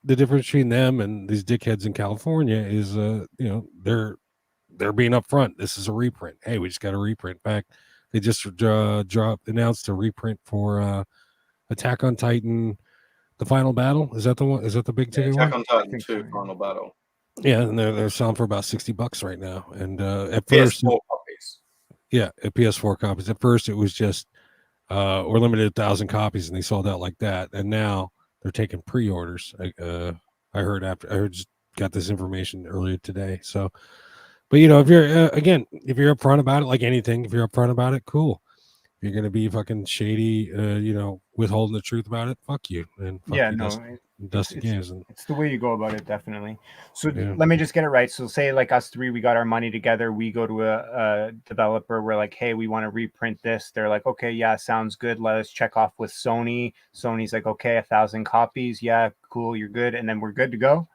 the difference between them and these dickheads in California is they're being upfront. This is a reprint. Hey, we just got a reprint back. They just announced a reprint for Attack on Titan, the Final Battle. Is that the one? Is that the big ticket Attack one? on Titan 2 Final Battle. Yeah, and they're selling for about $60 right now. And at first, PS4 copies. Yeah, at PS4 copies. At first, it was just we're limited 1,000 copies, and they sold out like that. And now they're taking pre-orders. I heard just got this information earlier today. So, but if you're if you're upfront about it, like anything, if you're upfront about it, cool. If you're gonna be fucking shady, withholding the truth about it, fuck you. And fuck Dusty Games. And it's the way you go about it, definitely. So let me just get it right. So say like us three, we got our money together. We go to a developer. We're like, hey, we want to reprint this. They're like, okay, yeah, sounds good. Let us check off with Sony. Sony's like, okay, 1,000 copies. Yeah, cool, you're good. And then we're good to go.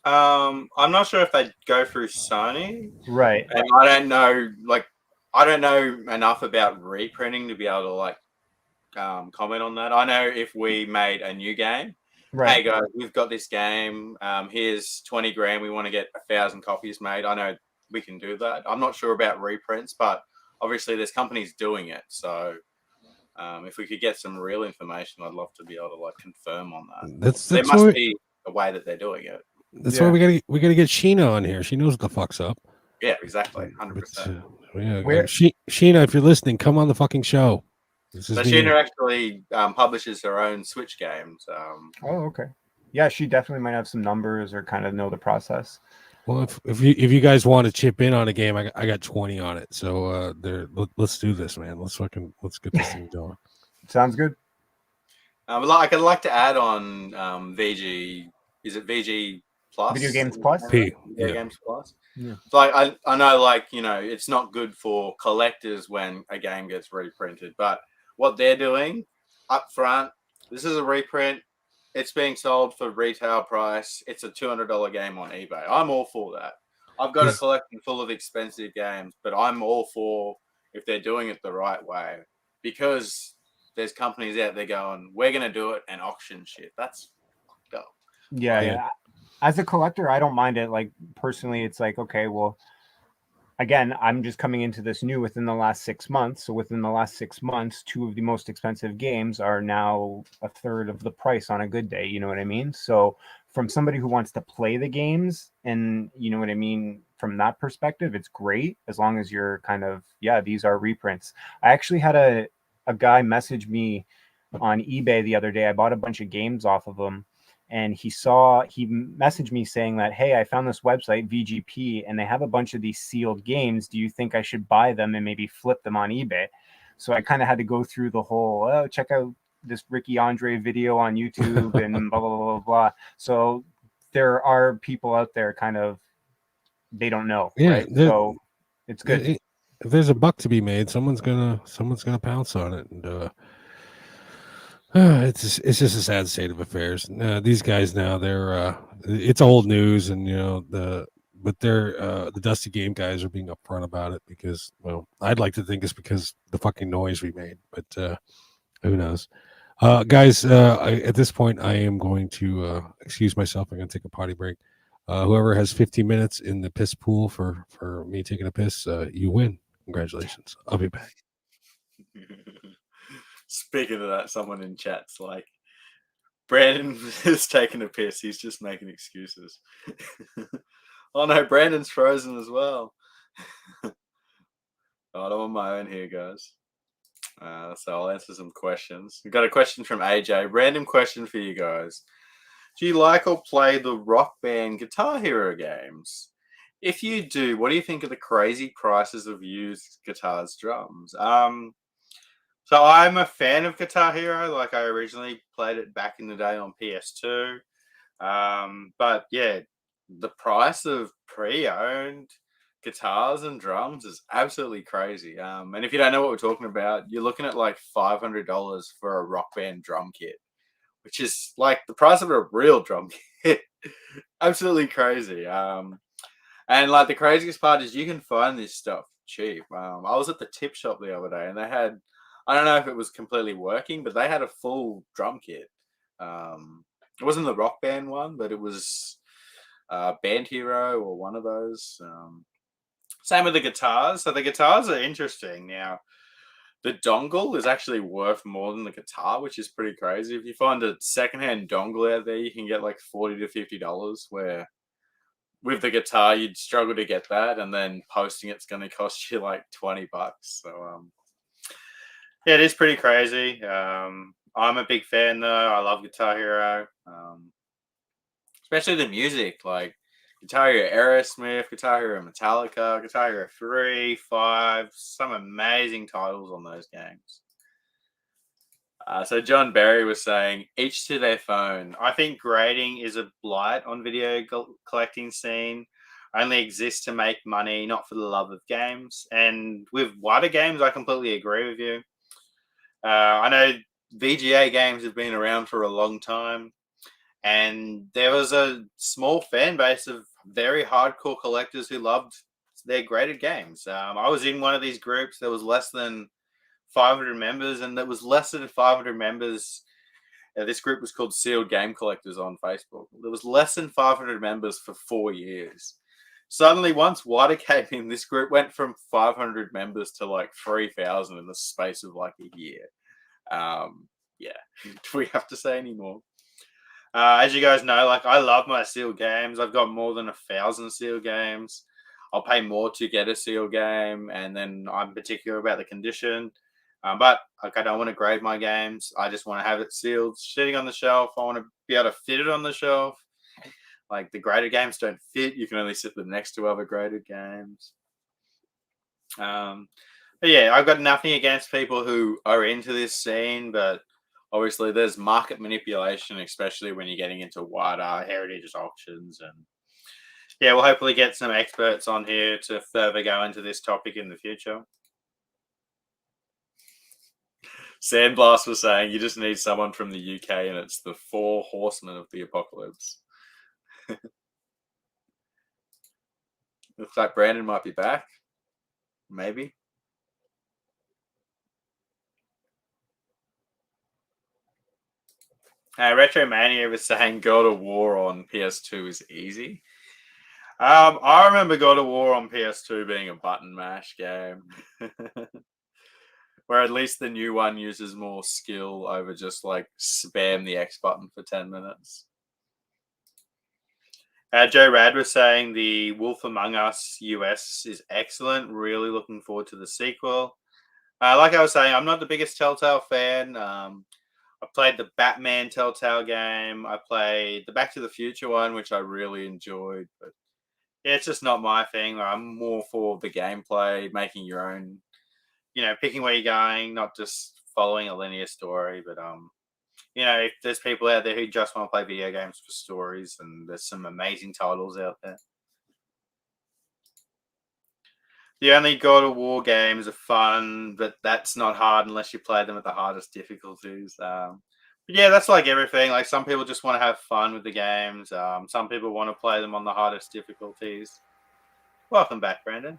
I'm not sure if they go through Sony. Right. And I don't know enough about reprinting to be able to like comment on that. I know if we made a new game, right. Hey guys, we've got this game. Here's 20 grand. We want to get 1,000 copies made. I know we can do that. I'm not sure about reprints, but obviously there's companies doing it. So if we could get some real information, I'd love to be able to like confirm on that. There must be a way that they're doing it. That's why we gotta get Sheena on here. She knows what the fuck's up. Yeah, exactly, 100%. Sheena, if you're listening, come on the fucking show. So Sheena actually publishes her own Switch games. Oh, okay. Yeah, she definitely might have some numbers or kind of know the process. Well, if you guys want to chip in on a game, I got 20 on it. So let's do this, man. Let's get this thing going. Sounds good. I'd like to add on VG. Is it VG Plus? Video Games Plus? Video Games Plus. Yeah. So I know, like, it's not good for collectors when a game gets reprinted, but what they're doing up front, this is a reprint. It's being sold for retail price. It's a $200 game on eBay. I'm all for that. I've got a collection full of expensive games, but I'm all for if they're doing it the right way, because there's companies out there going, we're going to do it and auction shit. That's dope. Yeah. As a collector, I don't mind it. Like, personally, it's like, okay, well, again, I'm just coming into this new within the last 6 months. So within the last 6 months, 2 of the most expensive games are now a third of the price on a good day. You know what I mean? So from somebody who wants to play the games, and you know what I mean, from that perspective, it's great as long as you're kind of, these are reprints. I actually had a guy message me on eBay the other day. I bought a bunch of games off of him. And he messaged me saying that, hey, I found this website, VGP, and they have a bunch of these sealed games. Do you think I should buy them and maybe flip them on eBay? So I kind of had to go through the whole, check out this Ricky Andre video on YouTube and blah, blah, blah, blah, blah. So there are people out there kind of, they don't know. Yeah. Right? So it's good. If there's a buck to be made, someone's gonna pounce on it. And it's just a sad state of affairs. These guys now, they're it's old news, and the Dusty Game guys are being upfront about it because, well, I'd like to think it's because the fucking noise we made, but who knows? Guys, at this point, I am going to excuse myself. I'm going to take a potty break. Whoever has 15 minutes in the piss pool for me taking a piss, you win. Congratulations. I'll be back. Speaking of that, someone in chat's like, Brandon is taking a piss. He's just making excuses. Oh no, Brandon's frozen as well. I'm on my own here, guys. So I'll answer some questions. We've got a question from AJ. Random question for you guys. Do you like or play the Rock Band Guitar Hero games? if you do, what do you think of the crazy prices of used guitars, drums? So I'm a fan of Guitar Hero. Like I originally played it back in the day on PS2. But yeah, the price of pre-owned guitars and drums is absolutely crazy. And if you don't know what we're talking about, you're looking at like $500 for a Rock Band drum kit, which is like the price of a real drum kit. Absolutely crazy. And like the craziest part is you can find this stuff cheap. I was at the tip shop the other day and they had, I don't know if it was completely working, but they had a full drum kit. It wasn't the Rock Band one, but it was Band Hero or one of those. Same with the guitars. So the guitars are interesting. Now, the dongle is actually worth more than the guitar, which is pretty crazy. If you find a secondhand dongle out there, you can get like $40 to $50, where with the guitar, you'd struggle to get that. And then posting it's going to cost you like $20. So, yeah, it is pretty crazy. I'm a big fan though. I love Guitar Hero, especially the music. Like Guitar Hero Aerosmith, Guitar Hero Metallica, Guitar Hero 3, 5, some amazing titles on those games. So John Berry was saying, each to their phone. I think grading is a blight on video collecting scene. Only exists to make money, not for the love of games. And with wider games, I completely agree with you. I know VGA games have been around for a long time, and there was a small fan base of very hardcore collectors who loved their graded games. I was in one of these groups. There was less than 500 members, and there was less than 500 members. This group was called Sealed Game Collectors on Facebook. There was less than 500 members for 4 years. Suddenly, once Wider came in, this group went from 500 members to like 3,000 in the space of like a year. Yeah, do we have to say any more? As you guys know, like I love my sealed games. I've got more than 1,000 sealed games. I'll pay more to get a sealed game, and then I'm particular about the condition. But like, I don't want to grade my games. I just want to have it sealed, sitting on the shelf. I want to be able to fit it on the shelf. Like the graded games don't fit. You can only sit them next to other graded games. But yeah, I've got nothing against people who are into this scene, but obviously there's market manipulation, especially when you're getting into wider heritage auctions. And yeah, we'll hopefully get some experts on here to further go into this topic in the future. Sandblast was saying you just need someone from the UK, and it's the 4 horsemen of the apocalypse. Looks like Brandon might be back. Maybe. Retro Mania was saying God of War on PS2 is easy. I remember God of War on PS2 being a button mash game. Where at least the new one uses more skill over just like spam the X button for 10 minutes. Joe Rad was saying the Wolf Among Us US is excellent. Really looking forward to the sequel. Like I was saying, I'm not the biggest Telltale fan. I played the Batman Telltale game. I played the Back to the Future one, which I really enjoyed. But yeah, it's just not my thing. I'm more for the gameplay, making your own, picking where you're going, not just following a linear story. But if there's people out there who just want to play video games for stories, and there's some amazing titles out there. The only God of War games are fun, but that's not hard unless you play them at the hardest difficulties. But yeah, that's like everything. Like some people just want to have fun with the games. Some people want to play them on the hardest difficulties. Welcome back, Brandon.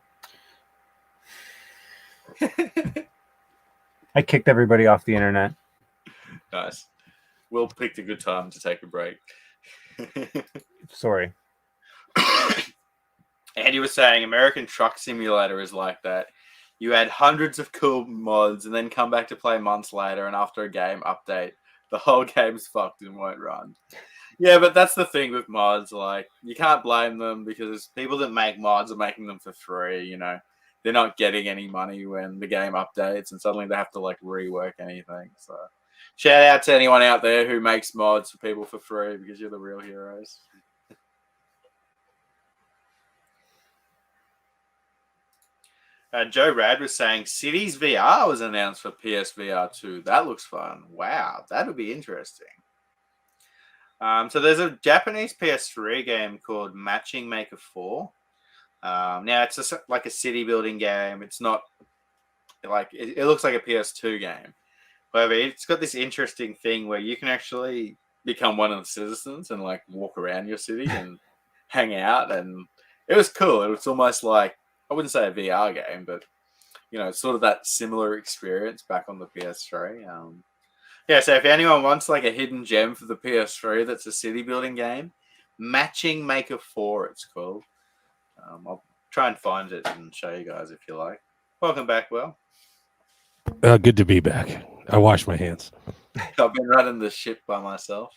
I kicked everybody off the internet. Nice. Will picked a good time to take a break. Sorry. Andy was saying American Truck Simulator is like that. You add hundreds of cool mods and then come back to play months later, and after a game update, the whole game's fucked and won't run. Yeah, but that's the thing with mods. Like, you can't blame them because people that make mods are making them for free, They're not getting any money when the game updates, and suddenly they have to, like, rework anything. So, shout out to anyone out there who makes mods for people for free because you're the real heroes. Joe Rad was saying Cities VR was announced for PSVR 2. That looks fun. Wow, that'll be interesting. So there's a Japanese PS3 game called Matching Maker 4. Now it's like a city building game. It's not like it looks like a PS2 game. However, it's got this interesting thing where you can actually become one of the citizens and like walk around your city and hang out. And it was cool. It was almost like, I wouldn't say a VR game, but sort of that similar experience back on the PS3. Yeah, so if anyone wants like a hidden gem for the PS3 that's a city building game, Matching Maker 4 it's called. I'll try and find it and show you guys if you like. Welcome back, Will. Good to be back. I washed my hands. I've been running the ship by myself.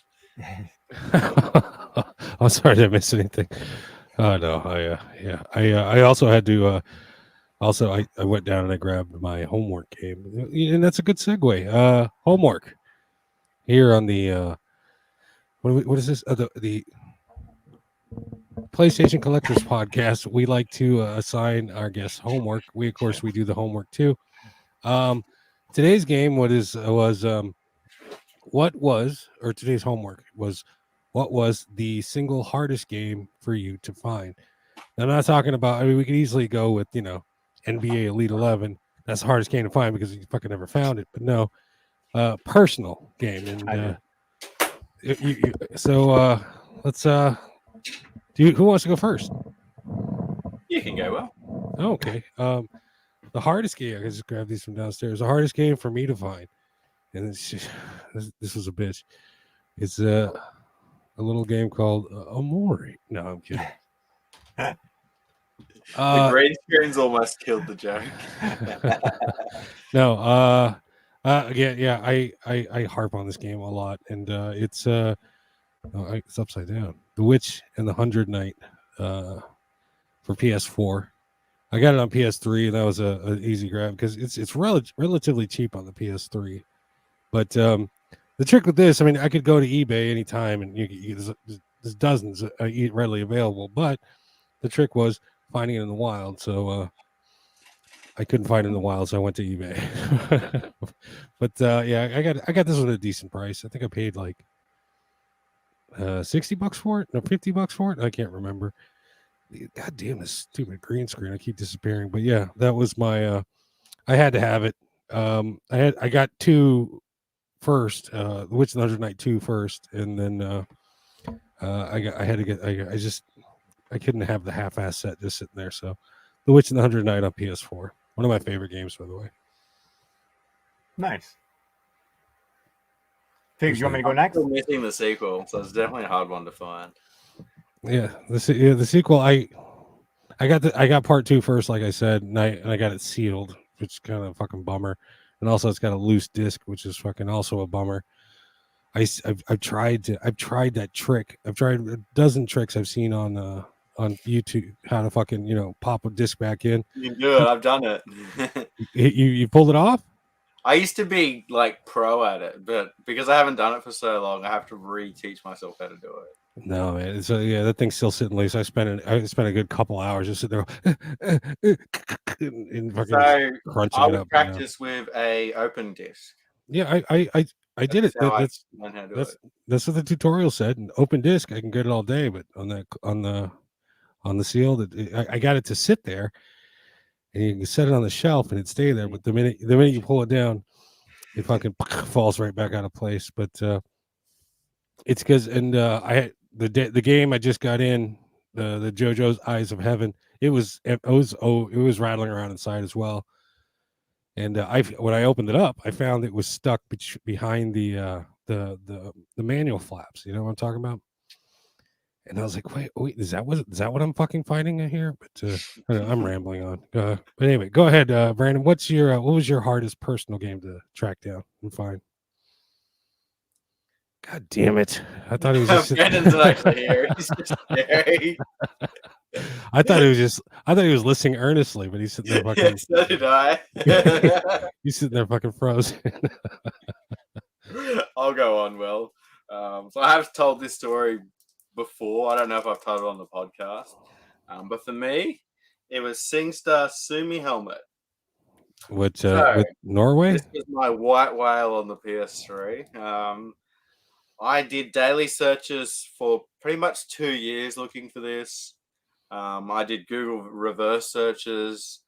I'm sorry, did I miss anything? Oh no, I also had to. I went down and I grabbed my homework game, and that's a good segue. Homework here on the what is this? The PlayStation Collectors Podcast. We like to assign our guests homework. We of course we do the homework too. Today's game today's homework was what was the single hardest game for you to find. Now, I'm not talking about, I mean, we could easily go with, NBA Elite 11. That's the hardest game to find because you fucking never found it. But no, personal game. And let's, who wants to go first? You can go, Will. Oh, okay. The hardest game, I can just grab these from downstairs. The hardest game for me to find, and this was a bitch. It's a little game called Amore. No, I'm kidding. The green screen's almost killed the joke. No, I harp on this game a lot, and it's upside down. The Witch and the 100 Knight for PS4. I got it on PS3, and that was an easy grab because it's relatively cheap on the PS3. But the trick with this, I mean, I could go to eBay anytime, and there's dozens readily available. But the trick was finding it in the wild. So I couldn't find it in the wild, so I went to eBay. But I got this one at a decent price. I think I paid like $60 for it, no, $50 for it. I can't remember. God damn this stupid green screen! I keep disappearing. But yeah, that was my. I had to have it. I got two first. The Witch and the 100 Knight 2 first, and then I couldn't have the half-ass set just sitting there. So, The Witch and the 100 Knight on PS4. One of my favorite games, by the way. Nice. Figs, you want me to go next? I'm still missing the sequel, so it's definitely a hard one to find. Yeah, the sequel. I got part 2 first, like I said, and I got it sealed, which is kind of a fucking bummer. And also, it's got a loose disc, which is fucking also a bummer. I've tried that trick. I've tried a dozen tricks I've seen on YouTube, how to fucking pop a disc back in. You can do it. I've done it. you pulled it off? I used to be like pro at it, but because I haven't done it for so long, I have to re-teach myself how to do it. No, man. So yeah, that thing's still sitting loose. I spent a good couple hours just sitting there and fucking crunching it up. I would practice with a open disc. Yeah, I did it. That's what the tutorial said. An open disc, I can get it all day, but on the seal, I got it to sit there, and you can set it on the shelf and it stay there. But the minute you pull it down, it fucking falls right back out of place. But it's because I had the game I just got in, the JoJo's Eyes of Heaven. It was rattling around inside as well. And when I opened it up, I found it was stuck behind the manual flaps. You know what I'm talking about? And I was like, wait, is that what I'm fucking finding in here? But I'm rambling on. But anyway, go ahead, Brandon. What was your hardest personal game to track down and find? God damn it! I thought it was just Brandon's actually here. He's just scary. I thought he was listening earnestly, but he's sitting there fucking. Yeah, so did I. He's sitting there fucking frozen. I'll go on, Will. So I have told this story before. I don't know if I've told it on the podcast. But for me, it was SingStar Sumi Helmet With So Norway? this was my white whale on the PS3. I did daily searches for pretty much 2 years looking for this. I did Google reverse searches.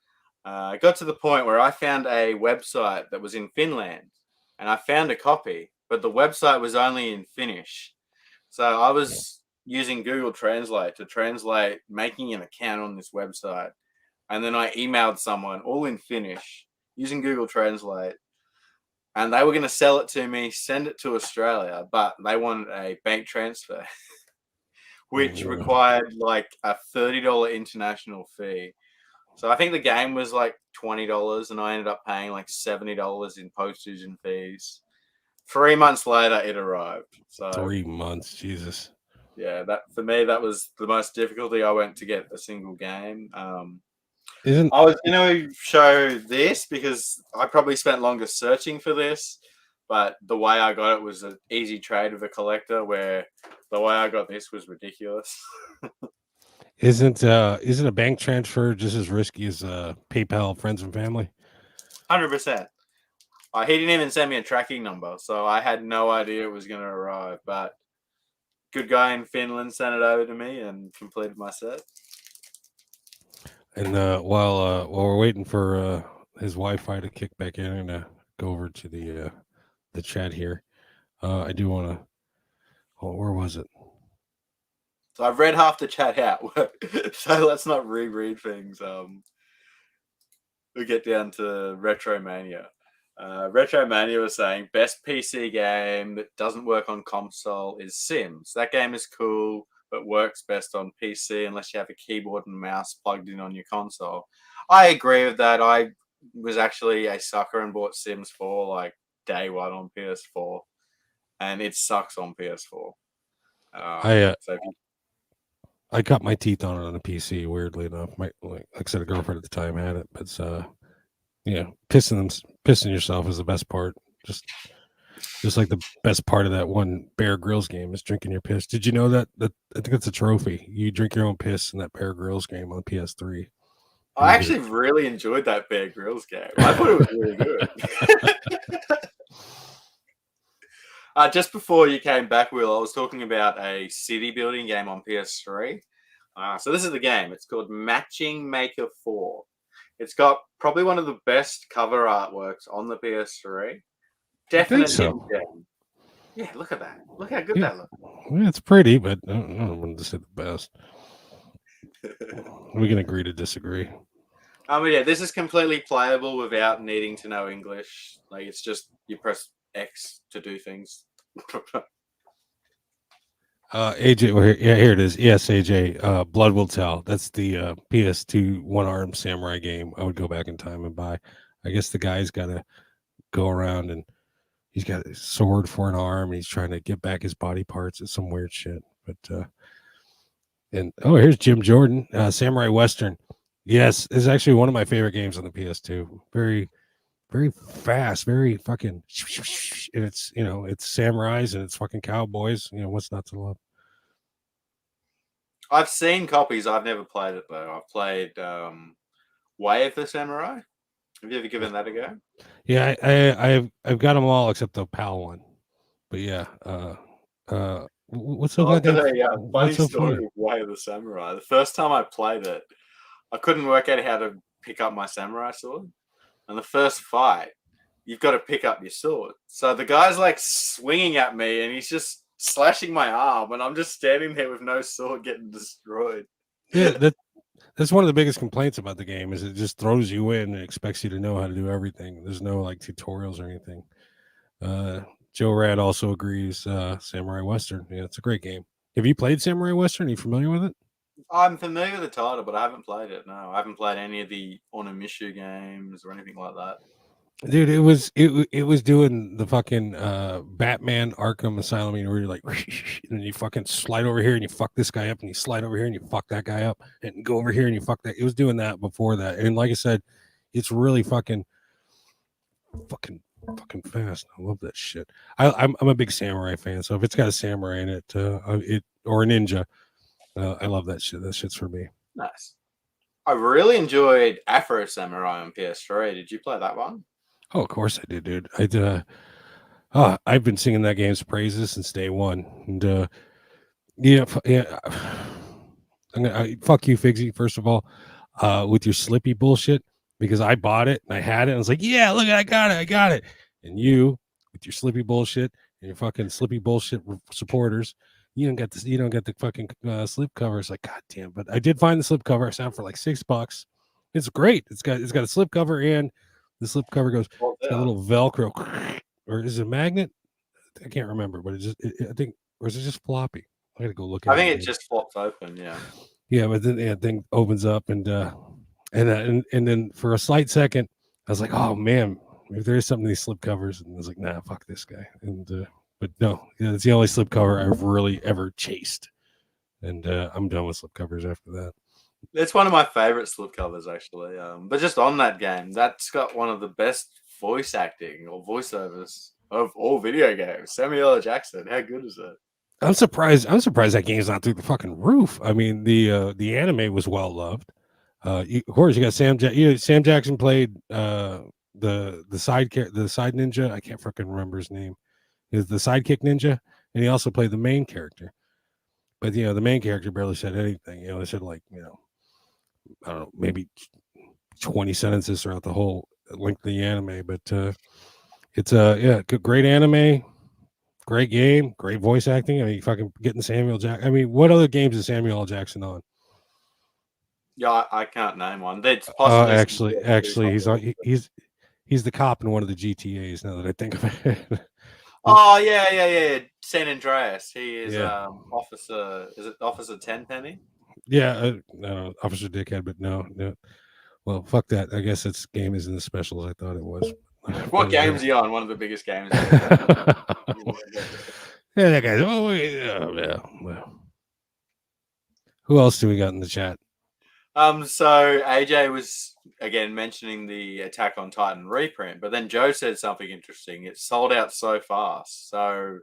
I got to the point where I found a website that was in Finland, and I found a copy, but the website was only in Finnish. So I was using Google Translate to translate, making an account on this website, and then I emailed someone all in Finnish using Google Translate, and they were going to sell it to me, send it to Australia, but they wanted a bank transfer, which required like a $30 international fee. So I think the game was like $20, and I ended up paying like $70 in postage and fees. 3 months later, it arrived. So 3 months, Jesus. yeah, that for me that was the most difficulty I went to get a single game. Isn't I was going to show this because I probably spent longer searching for this, but the way I got it was an easy trade with a collector, where the way I got this was ridiculous. isn't a bank transfer just as risky as PayPal friends and family? 100%. He didn't even send me a tracking number, so I had no idea it was going to arrive. But good guy in Finland sent it over to me and completed my set. And while we're waiting for his Wi-Fi to kick back in and go over to the chat here, I do want to. Oh, where was it? So I've read half the chat out, so let's not reread things. We'll get down to Retromania. Retromania was saying best PC game that doesn't work on console is Sims. That game is cool, but works best on PC unless you have a keyboard and mouse plugged in on your console. I agree with that. I was actually a sucker and bought Sims 4 like day one on PS4, and it sucks on PS4. I cut my teeth on it on a PC. Weirdly enough, like I said, a girlfriend at the time had it, but pissing yourself is the best part. Just like the best part of that one Bear Grylls game is drinking your piss. Did you know that I think it's a trophy? You drink your own piss in that Bear Grylls game on PS3. I actually really enjoyed that Bear Grylls game. I thought it was really good. Just before you came back, Will, I was talking about a city building game on PS3. So this is the game. It's called Matching Maker 4. It's got probably one of the best cover artworks on the PS3. Definitely. So. Yeah, look at that. Look how good that looks. Yeah, it's pretty, but I don't want to say the best. We can agree to disagree. But yeah, this is completely playable without needing to know English. Like, it's just you press X to do things. AJ, well, here it is. Yes, AJ. Blood Will Tell. That's the PS2 one-armed samurai game. I would go back in time and buy. I guess the guy's got to go around and he's got a sword for an arm. And he's trying to get back his body parts. It's some weird shit. But here's Jim Jordan, Samurai Western. Yes, it's actually one of my favorite games on the PS2. Very, very fast, very fucking. And it's it's samurais and it's fucking cowboys. What's not to love? I've seen copies. I've never played it though. I've played Way of the Samurai. Have you ever given that a go? Yeah, I've got them all except the PAL one. But yeah, what's so funny story of Way of the Samurai. The first time I played it, I couldn't work out how to pick up my samurai sword. And the first fight, you've got to pick up your sword. So the guy's like swinging at me, and he's just slashing my arm, and I'm just standing there with no sword, getting destroyed. Yeah, that's one of the biggest complaints about the game is it just throws you in and expects you to know how to do everything. There's no like tutorials or anything. Joe Rad also agrees. Samurai Western, yeah, it's a great game. Have you played Samurai Western? Are you familiar with it? I'm familiar with the title, but I haven't played it. No, I haven't played any of the Onimusha games or anything like that. Dude, it was doing the fucking Batman Arkham Asylum, where you're like, and you fucking slide over here and you fuck this guy up, and you slide over here and you fuck that guy up, and go over here and you fuck that. It was doing that before that, and like I said, it's really fucking fast. I love that shit. I'm a big samurai fan, so if it's got a samurai in it, or a ninja, I love that shit. That shit's for me. Nice. I really enjoyed Afro Samurai on PS3. Did you play that one? Oh, of course I did, dude. I've been singing that game's praises since day one, and yeah. Fuck you, Figsy. First of all, with your slippy bullshit, because I bought it and I had it. And I was like, yeah, look, I got it. And you, with your slippy bullshit and your fucking slippy bullshit supporters, you don't get the fucking slip cover. It's like, god damn. But I did find the slip cover. I found for like $6. It's great. It's got a slip cover, and the slip cover goes. Well, It's got a little Velcro, or is it a magnet? I can't remember, but I think, or is it just floppy? I gotta go look at I it. think it just flops open. Yeah. Yeah, but then the thing opens up, and then for a slight second, I was like, oh man, if there is something in these slip covers, and I was like, nah, fuck this guy. And but no, yeah, it's the only slip cover I've really ever chased, and I'm done with slip covers after that. It's one of my favorite slip covers, actually. But just on that game, that's got one of the best voice acting or voiceovers of all video games. Samuel L. Jackson, how good is it? I'm surprised that game's not through the fucking roof. I mean, the anime was well loved. Of course, you got Sam Jackson played the side ninja. I can't fucking remember his name. Is the sidekick ninja, and he also played the main character. But the main character barely said anything. They said like I don't know, maybe 20 sentences throughout the whole length of the anime. But it's great anime, great game, great voice acting. I mean, fucking getting Samuel Jackson. I mean, what other games is Samuel L. Jackson on? Yeah, I can't name one. That's possibly Actually, he's the cop in one of the GTAs. Now that I think of it. Oh yeah. San Andreas. He is Officer. Is it Officer Tenpenny? Yeah, no, Officer Dickhead, but no. Well, fuck that. I guess this game isn't as special as I thought it was. What game's he on? One of the biggest games. Yeah, that guy's. Oh, yeah. Well, who else do we got in the chat? So AJ was again mentioning the Attack on Titan reprint, but then Joe said something interesting. It sold out so fast, so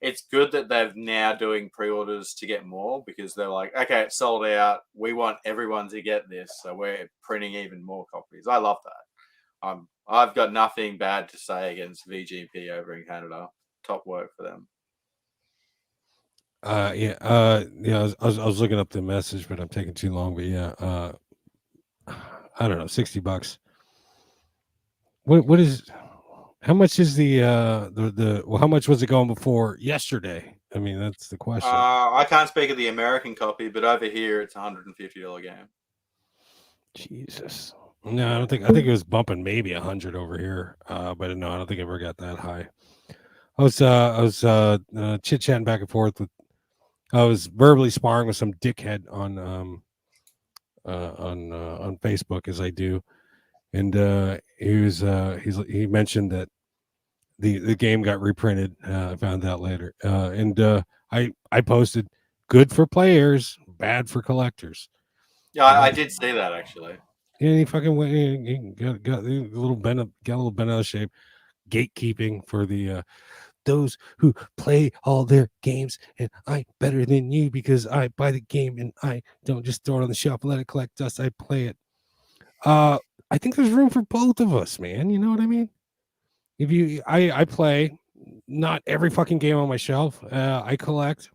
it's good that they're now doing pre-orders to get more, because they're like, okay, it's sold out. We want everyone to get this, so we're printing even more copies. I love that. I've got nothing bad to say against VGP over in Canada. Top work for them. Yeah. I was looking up the message, but I'm taking too long. But yeah, I don't know, $60. What is? How much is well, how much was it going before yesterday? I mean, that's the question. I can't speak of the American copy, but over here it's $150 game. Jesus. No, I think it was bumping maybe 100 over here. But no, I don't think it ever got that high. I was chit-chatting back and forth with. I was verbally sparring with some dickhead on Facebook, as I do, and he mentioned that the game got reprinted. I found out later, and I posted, good for players, bad for collectors. Yeah, I did see that actually. And he fucking went. He got a little bent up, out of shape. Gatekeeping for the those who play all their games, and I'm better than you because I buy the game and I don't just throw it on the shelf and let it collect dust. I play it. I think there's room for both of us, man. You know what I mean? I play not every fucking game on my shelf. I collect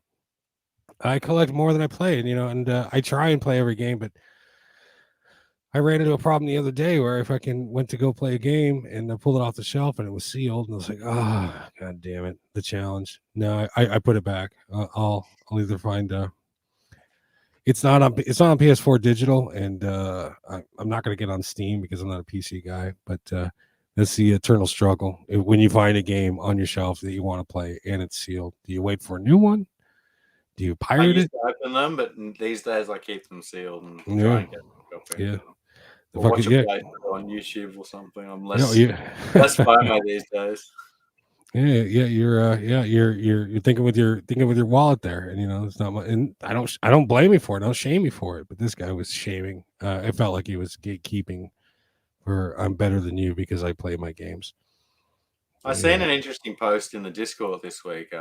more than I play, and I try and play every game, but I ran into a problem the other day where I fucking went to go play a game and I pulled it off the shelf and it was sealed, and I was like, oh, god damn it, the challenge. No, I put it back. I'll either find it's not on PS4 digital, and I'm not going to get on Steam because I'm not a PC guy, but that's the eternal struggle. When you find a game on your shelf that you want to play and it's sealed, do you wait for a new one? Do you pirate it? I used to open them, but these days I keep them sealed and Yeah. try and get them copy. Yeah. Or watch a play on YouTube or something. I'm less less FOMO these days. Yeah, you're thinking with your wallet there, and it's not much, and I don't blame you for it. Don't shame me for it. But this guy was shaming. It felt like he was gatekeeping for I'm better than you because I play my games. I seen an interesting post in the Discord this week.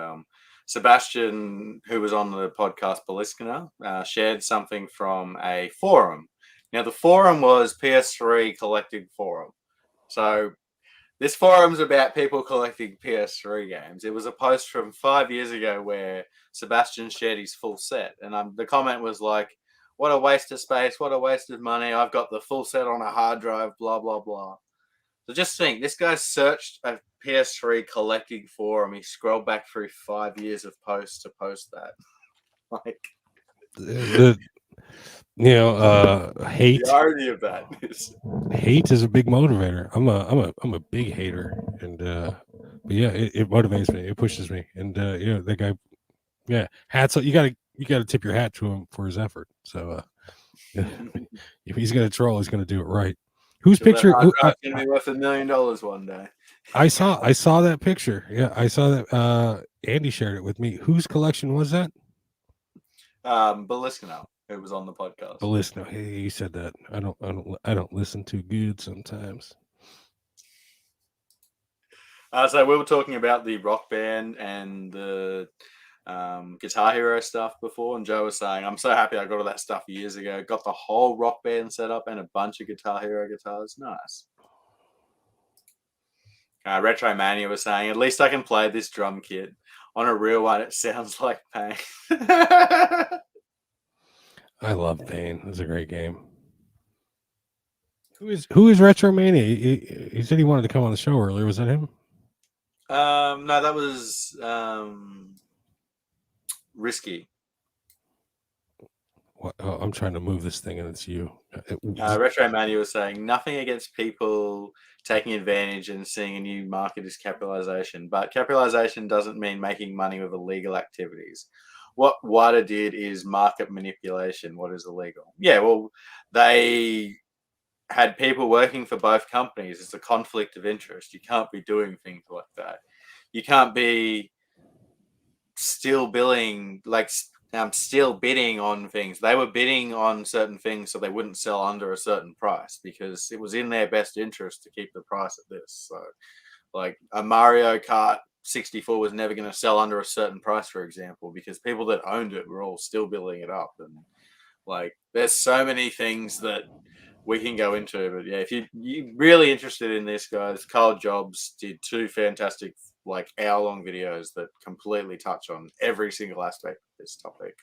Sebastian, who was on the podcast Beliskina, shared something from a forum. Now, the forum was PS3 Collecting Forum. So this forum's about people collecting PS3 games. It was a post from 5 years ago where Sebastian shared his full set. And the comment was like, what a waste of space. What a waste of money. I've got the full set on a hard drive, blah, blah, blah. So just think, this guy searched a PS3 collecting forum. He scrolled back through 5 years of posts to post that. Like, hate. The irony of that is hate is a big motivator. I'm a big hater, and but yeah, it motivates me. It pushes me, and that guy, yeah, hats. You gotta tip your hat to him for his effort. So if he's gonna troll, he's gonna do it right. Whose picture? Going to be worth $1 million one day. I saw that picture. Yeah, I saw that. Andy shared it with me. Whose collection was that? Baliscano. It was on the podcast. Baliscano. Hey, you said that. I don't listen too good sometimes. So we were talking about the Rock Band and the Guitar Hero stuff before, and Joe was saying, I'm so happy I got all that stuff years ago. Got the whole Rock Band set up and a bunch of Guitar Hero guitars. Nice. Retro Mania was saying, at least I can play this drum kit. On a real one, it sounds like Pain. I love Pain. It's a great game. Who is Retro Mania? He said he wanted to come on the show earlier. Was that him? No, that was Risky. What? Oh, I'm trying to move this thing, and it's you. Retro Mania was saying, nothing against people taking advantage and seeing a new market is capitalization, but capitalization doesn't mean making money with illegal activities. What WADA did is market manipulation. What is illegal? Yeah, well, they had people working for both companies. It's a conflict of interest. You can't be doing things like that. You can't be still billing, like still bidding on things. They were bidding on certain things so they wouldn't sell under a certain price because it was in their best interest to keep the price at this. So, like a Mario Kart 64 was never going to sell under a certain price, for example, because people that owned it were all still building it up. And like, there's so many things that we can go into. But yeah, if you're really interested in this, guys, Carl Jobs did 2 fantastic, like, hour-long videos that completely touch on every single aspect of this topic.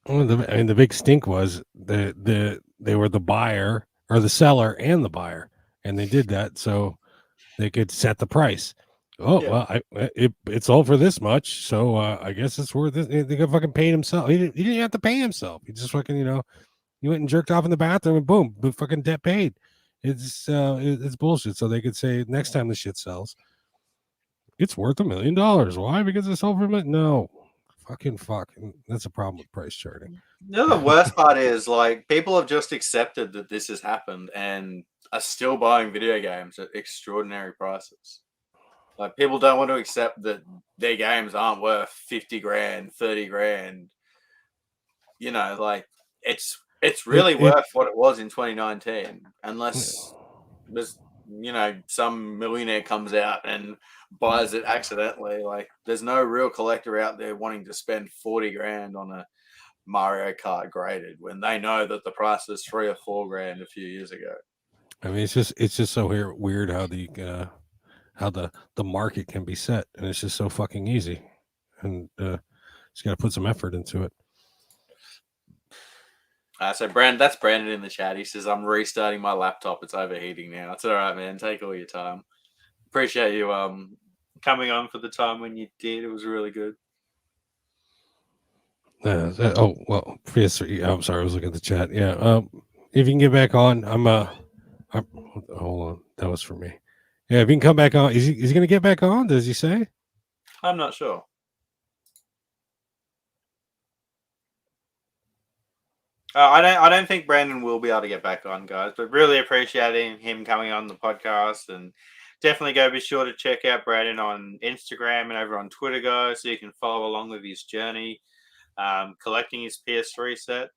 Well, the big stink was they were the buyer or the seller and the buyer, and they did that so they could set the price. Oh, yeah. Well, it's all for this much, so I guess it's worth it. They got fucking paid himself. He didn't have to pay himself. He just fucking, he went and jerked off in the bathroom and boom, fucking debt paid. It's bullshit. So they could say next time the shit sells, it's worth $1 million. Why? Because it's sold for $1 million? No, fucking fuck. That's a problem with price charting. The worst part is, like, people have just accepted that this has happened and are still buying video games at extraordinary prices. Like, people don't want to accept that their games aren't worth 50 grand, 30 grand. Like, it's really worth what it was in 2019, unless there's, some millionaire comes out and buys it accidentally. Like, there's no real collector out there wanting to spend 40 grand on a Mario Kart graded when they know that the price was 3 or 4 grand a few years ago. I mean, it's just so weird how the market can be set, and it's just so fucking easy, and just got to put some effort into it. So that's Brandon in the chat. He says, I'm restarting my laptop. It's overheating now. It's all right, man. Take all your time. Appreciate you coming on for the time when you did. It was really good. Well, PS3. I'm sorry, I was looking at the chat. Yeah. If you can get back on, hold on. That was for me. Yeah, if you can come back on, is he going to get back on? Does he say? I'm not sure. I don't think Brandon will be able to get back on, guys, but really appreciating him coming on the podcast, and definitely be sure to check out Brandon on Instagram and over on Twitter, guys, so you can follow along with his journey, collecting his PS3 set.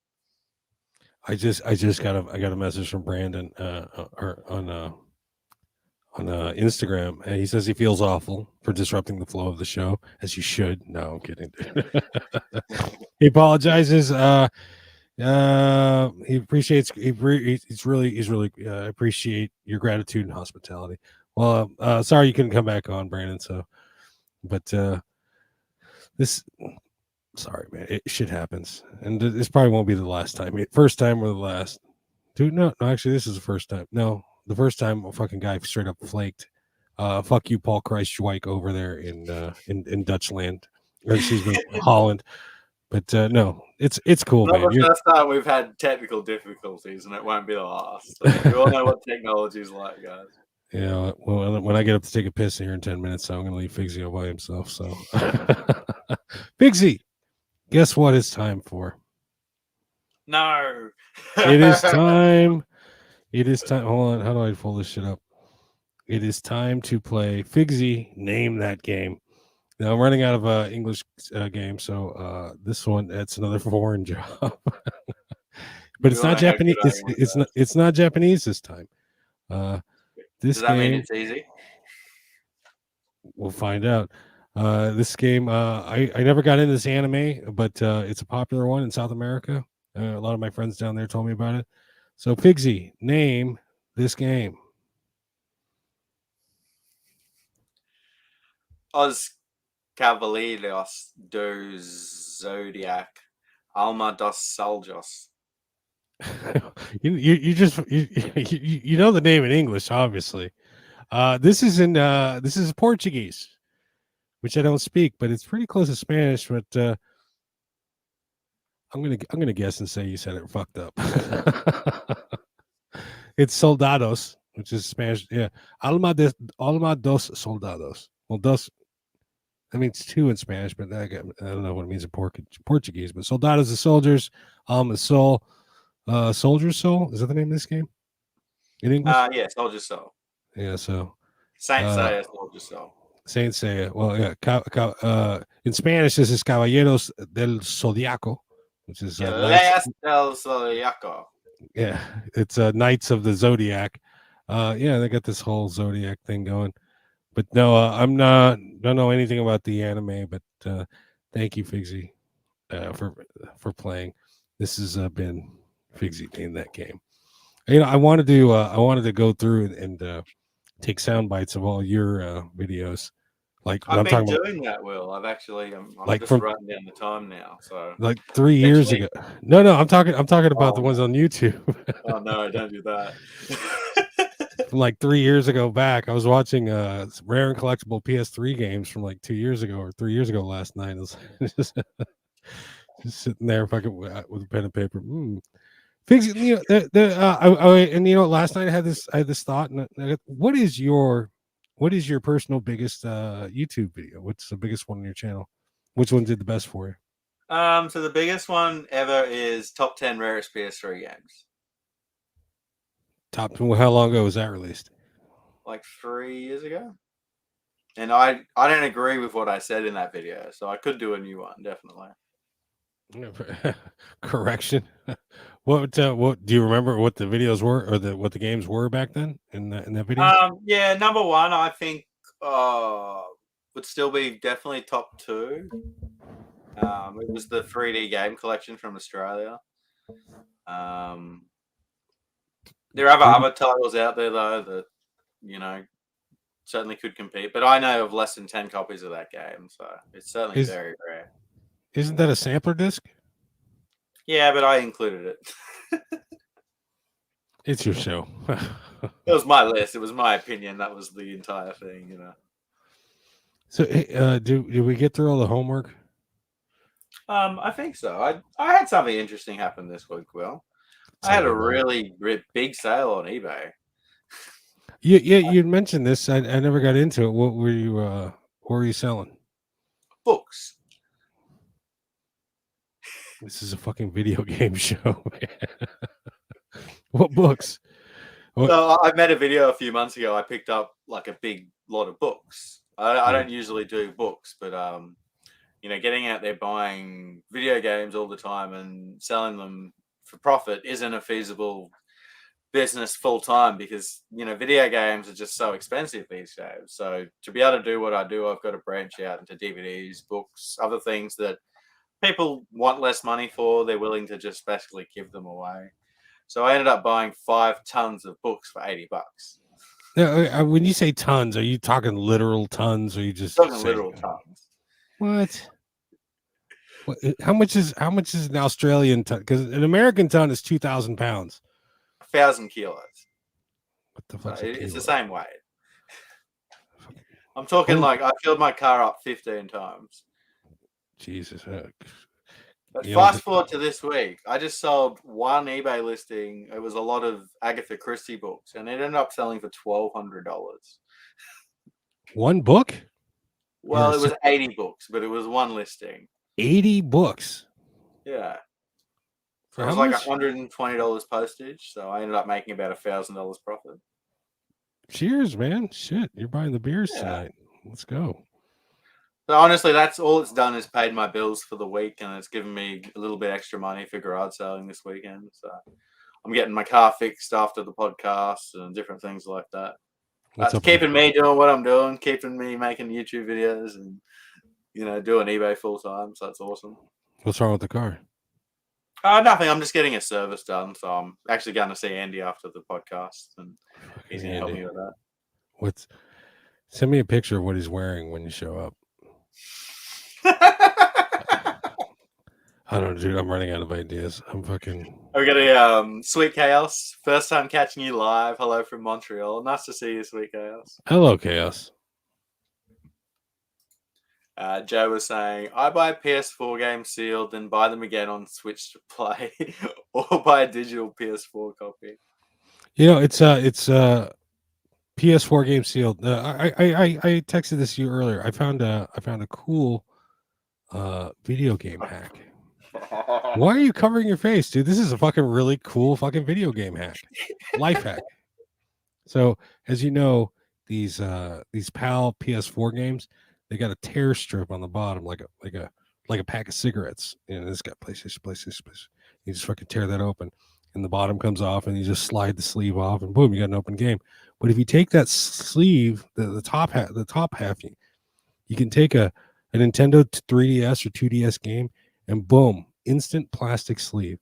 I got a message from Brandon on Instagram, and he says he feels awful for disrupting the flow of the show, as you should. No, I'm kidding. He apologizes. he appreciates. He's really appreciate your gratitude and hospitality. Well, sorry you couldn't come back on, Brandon. So, but this, sorry, man, shit happens, and this probably won't be the last time. First time or the last. Dude, no, actually, this is the first time. No, the first time a fucking guy straight up flaked. Fuck you, Paul Christ over there in Dutchland, or excuse me, Holland. But no, it's cool, Not man. the first time we've had technical difficulties, and it won't be the last. So we all know what technology is like, guys. Yeah, well, when I get up to take a piss here in 10 minutes, so I'm going to leave Figsy all by himself. So, Figsy, guess what it's time for? No. It is time. It is time. Hold on. How do I pull this shit up? It is time to play Figsy. Name that game. Now I'm running out of English game, so this one it's another foreign job, but it's not Japanese. It's not Japanese this time. This Does that game, mean it's easy? We'll find out. This game, I never got into this anime, but it's a popular one in South America. A lot of my friends down there told me about it. So, Figsy, name this game. Os Cavaleiros do Zodiac, Alma dos Soldiers. you know the name in English, obviously. This is Portuguese, which I don't speak, but it's pretty close to Spanish. But I'm gonna guess and say you said it fucked up. It's soldados, which is Spanish. Yeah, alma dos soldados. Well, dos. That means two in Spanish, but I don't know what it means in Portuguese. But soldados is soldiers. Alma soul. Soldier's Soul. Is that the name of this game? In English? Yeah, Soldier's Soul. Yeah. So Saint Seiya, Soldier's Soul. Saint Seiya. Well, yeah. In Spanish, this is Caballeros del Zodiaco, which is Knights del Zodiaco. Yeah, it's Knights of the Zodiac. Yeah, they got this whole Zodiac thing going. But no, don't know anything about the anime. But thank you, Figsy, for playing. This has been Figsy in that game. You know, I wanted to go through and take sound bites of all your videos. Like I've been doing that, Will. I'm like just writing down the time now. So like 3 years ago. No, I'm talking about the ones on YouTube. Oh no, don't do that. From like 3 years ago back, I was watching rare and collectible PS3 games from like 2 years ago or 3 years ago last night. I was just sitting there fucking with a pen and paper. Figsy, you know, and you know, last night I had this thought. And what is your personal biggest YouTube video? What's the biggest one on your channel? Which one did the best for you? So the biggest one ever is top 10 rarest PS3 games. How long ago was that released? Like 3 years ago. And I don't agree with what I said in that video, so I could do a new one, definitely. Correction. What do you remember what the videos were or what the games were back then in that video? Yeah, number one I think would still be definitely top 2. It was the 3D game collection from Australia. There are other titles out there though that, you know, certainly could compete, but I know of less than 10 copies of that game, so it's certainly very rare. Isn't that a sampler disc? Yeah, but I included it. It's your show. It was my list. It was my opinion. That was the entire thing, you know. So, do we get through all the homework? I think so. I had something interesting happen this week, Will. I had a really big sale on eBay. Yeah, you mentioned this. I never got into it. What were you selling? Books. This is a fucking video game show, man. What books? So I made a video a few months ago. I picked up like a big lot of books. I don't usually do books, but you know, getting out there buying video games all the time and selling them for profit isn't a feasible business full time because, you know, video games are just so expensive these days. So to be able to do what I do, I've got to branch out into DVDs, books, other things that people want less money for, they're willing to just basically give them away. So I ended up buying 5 tons of books for $80. Now, when you say tons, are you talking literal tons, or are you just Talking saying literal tons. what? How much is an Australian ton? Because an American ton is 2,000 pounds. 1,000 kilos. What the So fuck's it's the a kilo? same weight. I'm talking like I filled my car up 15 times. Jesus. But fast forward to this week, I just sold one eBay listing. It was a lot of Agatha Christie books, and it ended up selling for $1,200. One book? Well, it was 80 books, but it was one listing. 80 books? Yeah. For it how was like much? $120 postage, so I ended up making about $1,000 profit. Cheers, man. Shit, you're buying the beers tonight. Let's go. So honestly, that's all it's done is paid my bills for the week, and it's given me a little bit extra money for garage selling this weekend. So I'm getting my car fixed after the podcast and different things like that. That's keeping me doing what I'm doing, keeping me making YouTube videos and, doing eBay full time. So that's awesome. What's wrong with the car? Nothing. I'm just getting a service done. So I'm actually going to see Andy after the podcast, and he's going to help me with that. Send me a picture of what he's wearing when you show up. I don't know, dude. I'm running out of ideas. I'm fucking. We got a Sweet Chaos. First time catching you live. Hello from Montreal. Nice to see you, Sweet Chaos. Hello, Chaos. Joe was saying, I buy PS4 games sealed, then buy them again on Switch to play, or buy a digital PS4 copy. It's PS4 game sealed. I texted this to you earlier. I found a cool video game hack. Why are you covering your face, dude? This is a fucking really cool fucking video game hack, life hack. So, as you know, these PAL PS4 games, they got a tear strip on the bottom, like a pack of cigarettes. This got PlayStation. You just fucking tear that open, and the bottom comes off, and you just slide the sleeve off, and boom, you got an open game. But if you take that sleeve, the top half, you can take a Nintendo 3DS or 2DS game, and boom, instant plastic sleeve.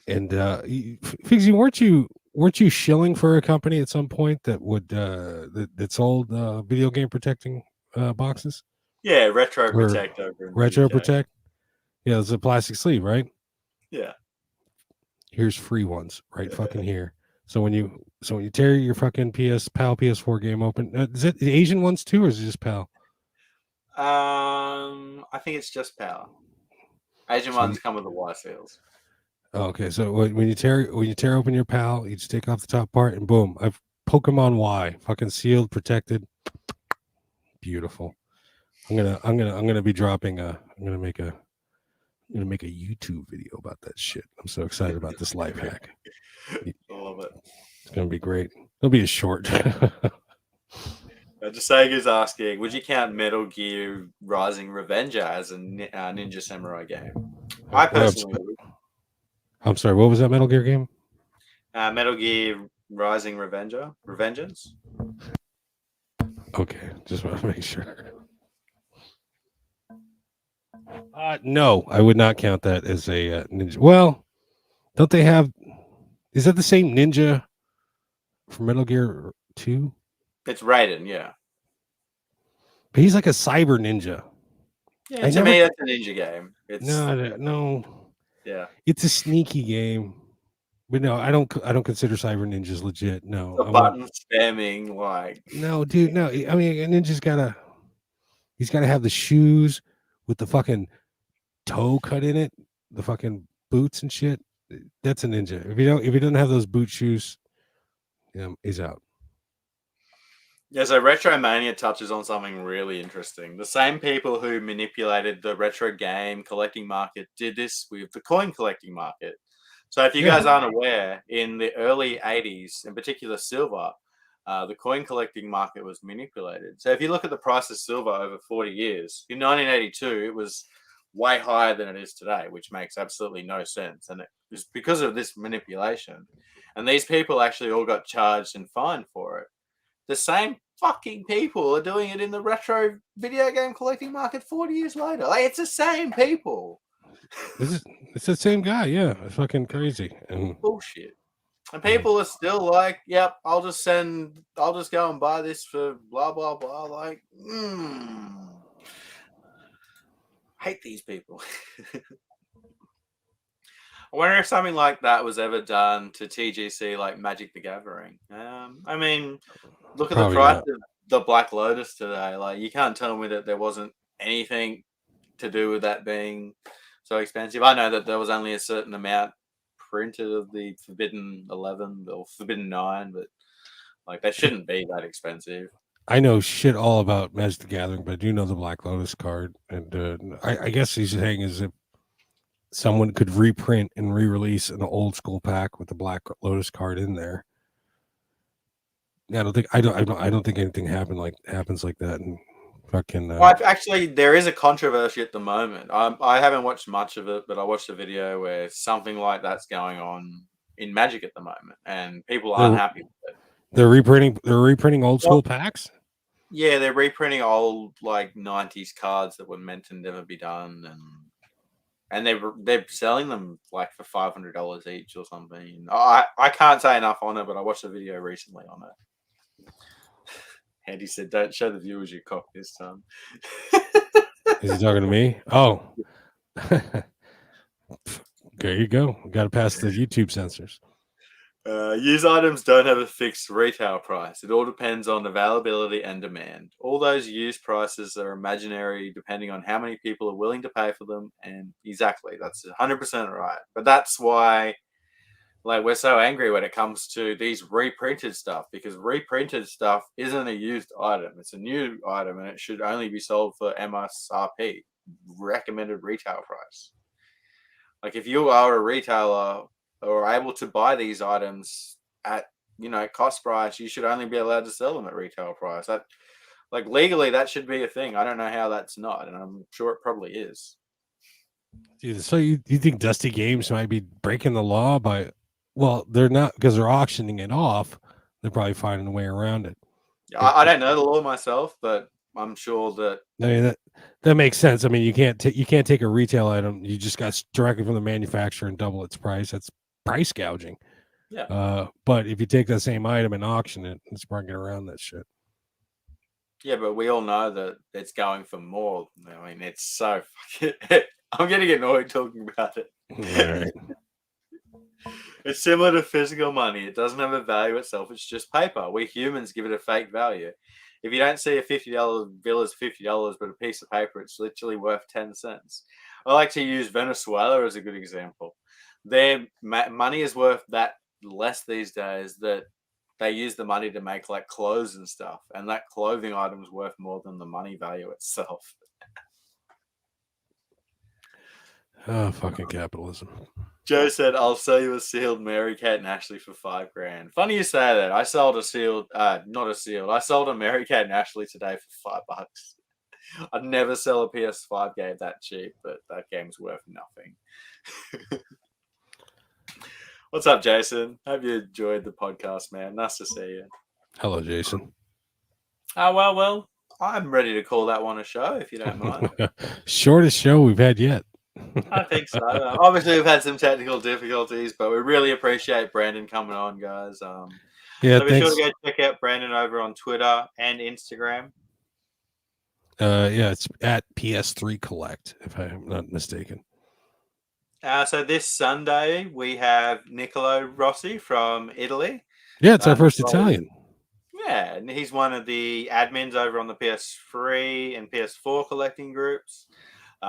And Figsy, weren't you shilling for a company at some point that would that sold video game protecting boxes? Yeah, Retro Protect over in Retro the UK. Protect. Yeah, it's a plastic sleeve, right? Yeah. Here's free ones right fucking here. So when you tear your fucking PAL PS4 game open, is it the Asian ones too, or is it just PAL? I think it's just PAL. Asian ones come with the Y seals. Okay, so when you tear open your PAL, you just take off the top part, and boom, I've Pokemon Y, fucking sealed, protected, beautiful. I'm gonna be dropping I'm gonna make a YouTube video about that shit. I'm so excited about this life hack. I love it. It's gonna be great. It'll be a short. Jaseg is asking, would you count Metal Gear Rising Revenger as a Ninja Samurai game? I personally would. I'm sorry, what was that Metal Gear game? Metal Gear Rising Revengeance. Okay, just want to make sure. No, I would not count that as a ninja. Well, don't they have? Is that the same ninja for Metal Gear 2? It's Raiden, yeah. But he's like a cyber ninja. Yeah, to me, that's a ninja game. It's no. Yeah, it's a sneaky game. But no, I don't consider cyber ninjas legit. No, the button spamming, like no, dude. No, I mean, a ninja's he's gotta have the shoes with the fucking toe cut in it, the fucking boots and shit. That's a ninja. If he doesn't have those boot shoes, he's out. Yeah, so Retromania touches on something really interesting. The same people who manipulated the retro game collecting market did this with the coin collecting market. So if you guys aren't aware, in the early 80s, in particular silver, the coin collecting market was manipulated. So if you look at the price of silver over 40 years, in 1982, it was way higher than it is today, which makes absolutely no sense. And it was because of this manipulation. And these people actually all got charged and fined for it. The same fucking people are doing it in the retro video game collecting market 40 years later. Like, it's the same people. It's the same guy. Yeah, it's fucking crazy. And bullshit. And people are still like, yep, I'll just go and buy this for blah, blah, blah. Like, hate these people. I wonder if something like that was ever done to TGC, like Magic the Gathering. I mean, look at the price of the Black Lotus today. Like, you can't tell me that there wasn't anything to do with that being so expensive. I know that there was only a certain amount printed of the Forbidden 11 or Forbidden 9, but like, they shouldn't be that expensive. I know shit all about Magic the Gathering, but I do know the Black Lotus card. And I guess he's saying is if someone could reprint and re-release an old school pack with the Black Lotus card in there. I don't think anything happens like that. And fucking. Well, actually, there is a controversy at the moment. I haven't watched much of it, but I watched a video where something like that's going on in Magic at the moment, and people aren't happy with it. They're reprinting old school packs. Yeah, they're reprinting old like 90s cards that were meant to never be done, and they're selling them like for $500 each or something. I can't say enough on it, but I watched a video recently on it. Andy said, "Don't show the viewers your cock this time." Is he talking to me? Oh, there you go. Got to pass the YouTube censors. Used items don't have a fixed retail price. It all depends on availability and demand. All those used prices are imaginary depending on how many people are willing to pay for them. And exactly, that's 100% right. But that's why, like, we're so angry when it comes to these reprinted stuff, because reprinted stuff isn't a used item. It's a new item, and it should only be sold for MSRP, recommended retail price. Like, if you are a retailer or able to buy these items at, cost price, you should only be allowed to sell them at retail price. That, like, legally, that should be a thing. I don't know how that's not, and I'm sure it probably is. Dude, so you think Dusty Games might be breaking the law by... Well, they're not, because they're auctioning it off. They're probably finding a way around it. I don't know the law myself, but I'm sure that... I mean, that makes sense. I mean, you can't take a retail item. You just got directly from the manufacturer and double its price. That's price gouging. Yeah. But if you take that same item and auction it, it's bringing around that shit. Yeah, but we all know that it's going for more. I mean, it's so fucking... I'm getting annoyed talking about it. All right. It's similar to physical money. It doesn't have a value itself. It's just paper. We humans give it a fake value. If you don't see a $50 bill as $50, but a piece of paper, it's literally worth 10 cents. I like to use Venezuela as a good example. Their money is worth that less these days, that they use the money to make like clothes and stuff. And that clothing item is worth more than the money value itself. Oh, fucking capitalism. Joe said, "I'll sell you a sealed Mary Kate and Ashley for $5,000. Funny you say that. I sold a sealed, not a sealed. I sold a Mary Kate and Ashley today for $5. I'd never sell a PS5 game that cheap, but that game's worth nothing." What's up, Jason? Hope you enjoyed the podcast, man. Nice to see you. Hello, Jason. Well, I'm ready to call that one a show, if you don't mind. Shortest show we've had yet. I think so. Obviously, we've had some technical difficulties, but we really appreciate Brandon coming on, guys. So be sure to go check out Brandon over on Twitter and Instagram. Yeah, it's at PS3 Collect, if I'm not mistaken. So this Sunday we have Niccolo Rossi from Italy. Yeah, it's our first Italian. Yeah, and he's one of the admins over on the PS3 and PS4 collecting groups.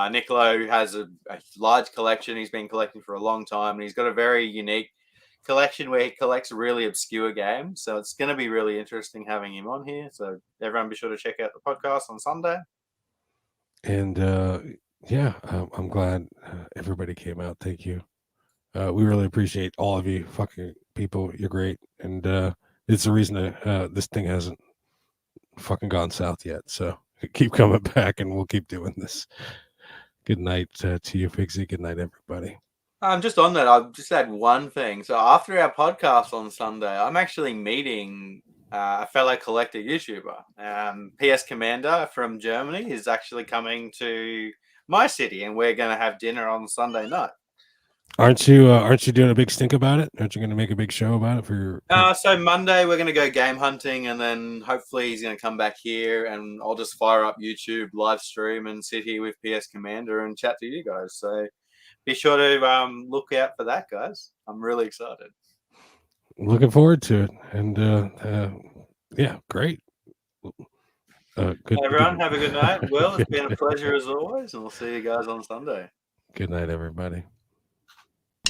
Niccolo has a large collection. He's been collecting for a long time, and he's got a very unique collection where he collects really obscure games. So it's going to be really interesting having him on here. So everyone be sure to check out the podcast on Sunday. And yeah, I'm glad everybody came out. Thank you. We really appreciate all of you fucking people. You're great. And it's the reason that this thing hasn't fucking gone south yet. So keep coming back and we'll keep doing this. Good night to you, Pixie. Good night, everybody. Just on that, I'll just add one thing. So after our podcast on Sunday, I'm actually meeting a fellow collector YouTuber. PS Commander from Germany is actually coming to my city, and we're going to have dinner on Sunday night. Aren't you doing a big stink about it? Aren't you going to make a big show about it for your? So Monday we're going to go game hunting, and then hopefully he's going to come back here, and I'll just fire up YouTube live stream and sit here with PS Commander and chat to you guys. So be sure to look out for that, guys. I'm really excited. Looking forward to it, and yeah, great. Good. Hey everyone, have a good night. Well, it's been a pleasure as always, and we'll see you guys on Sunday. Good night, everybody.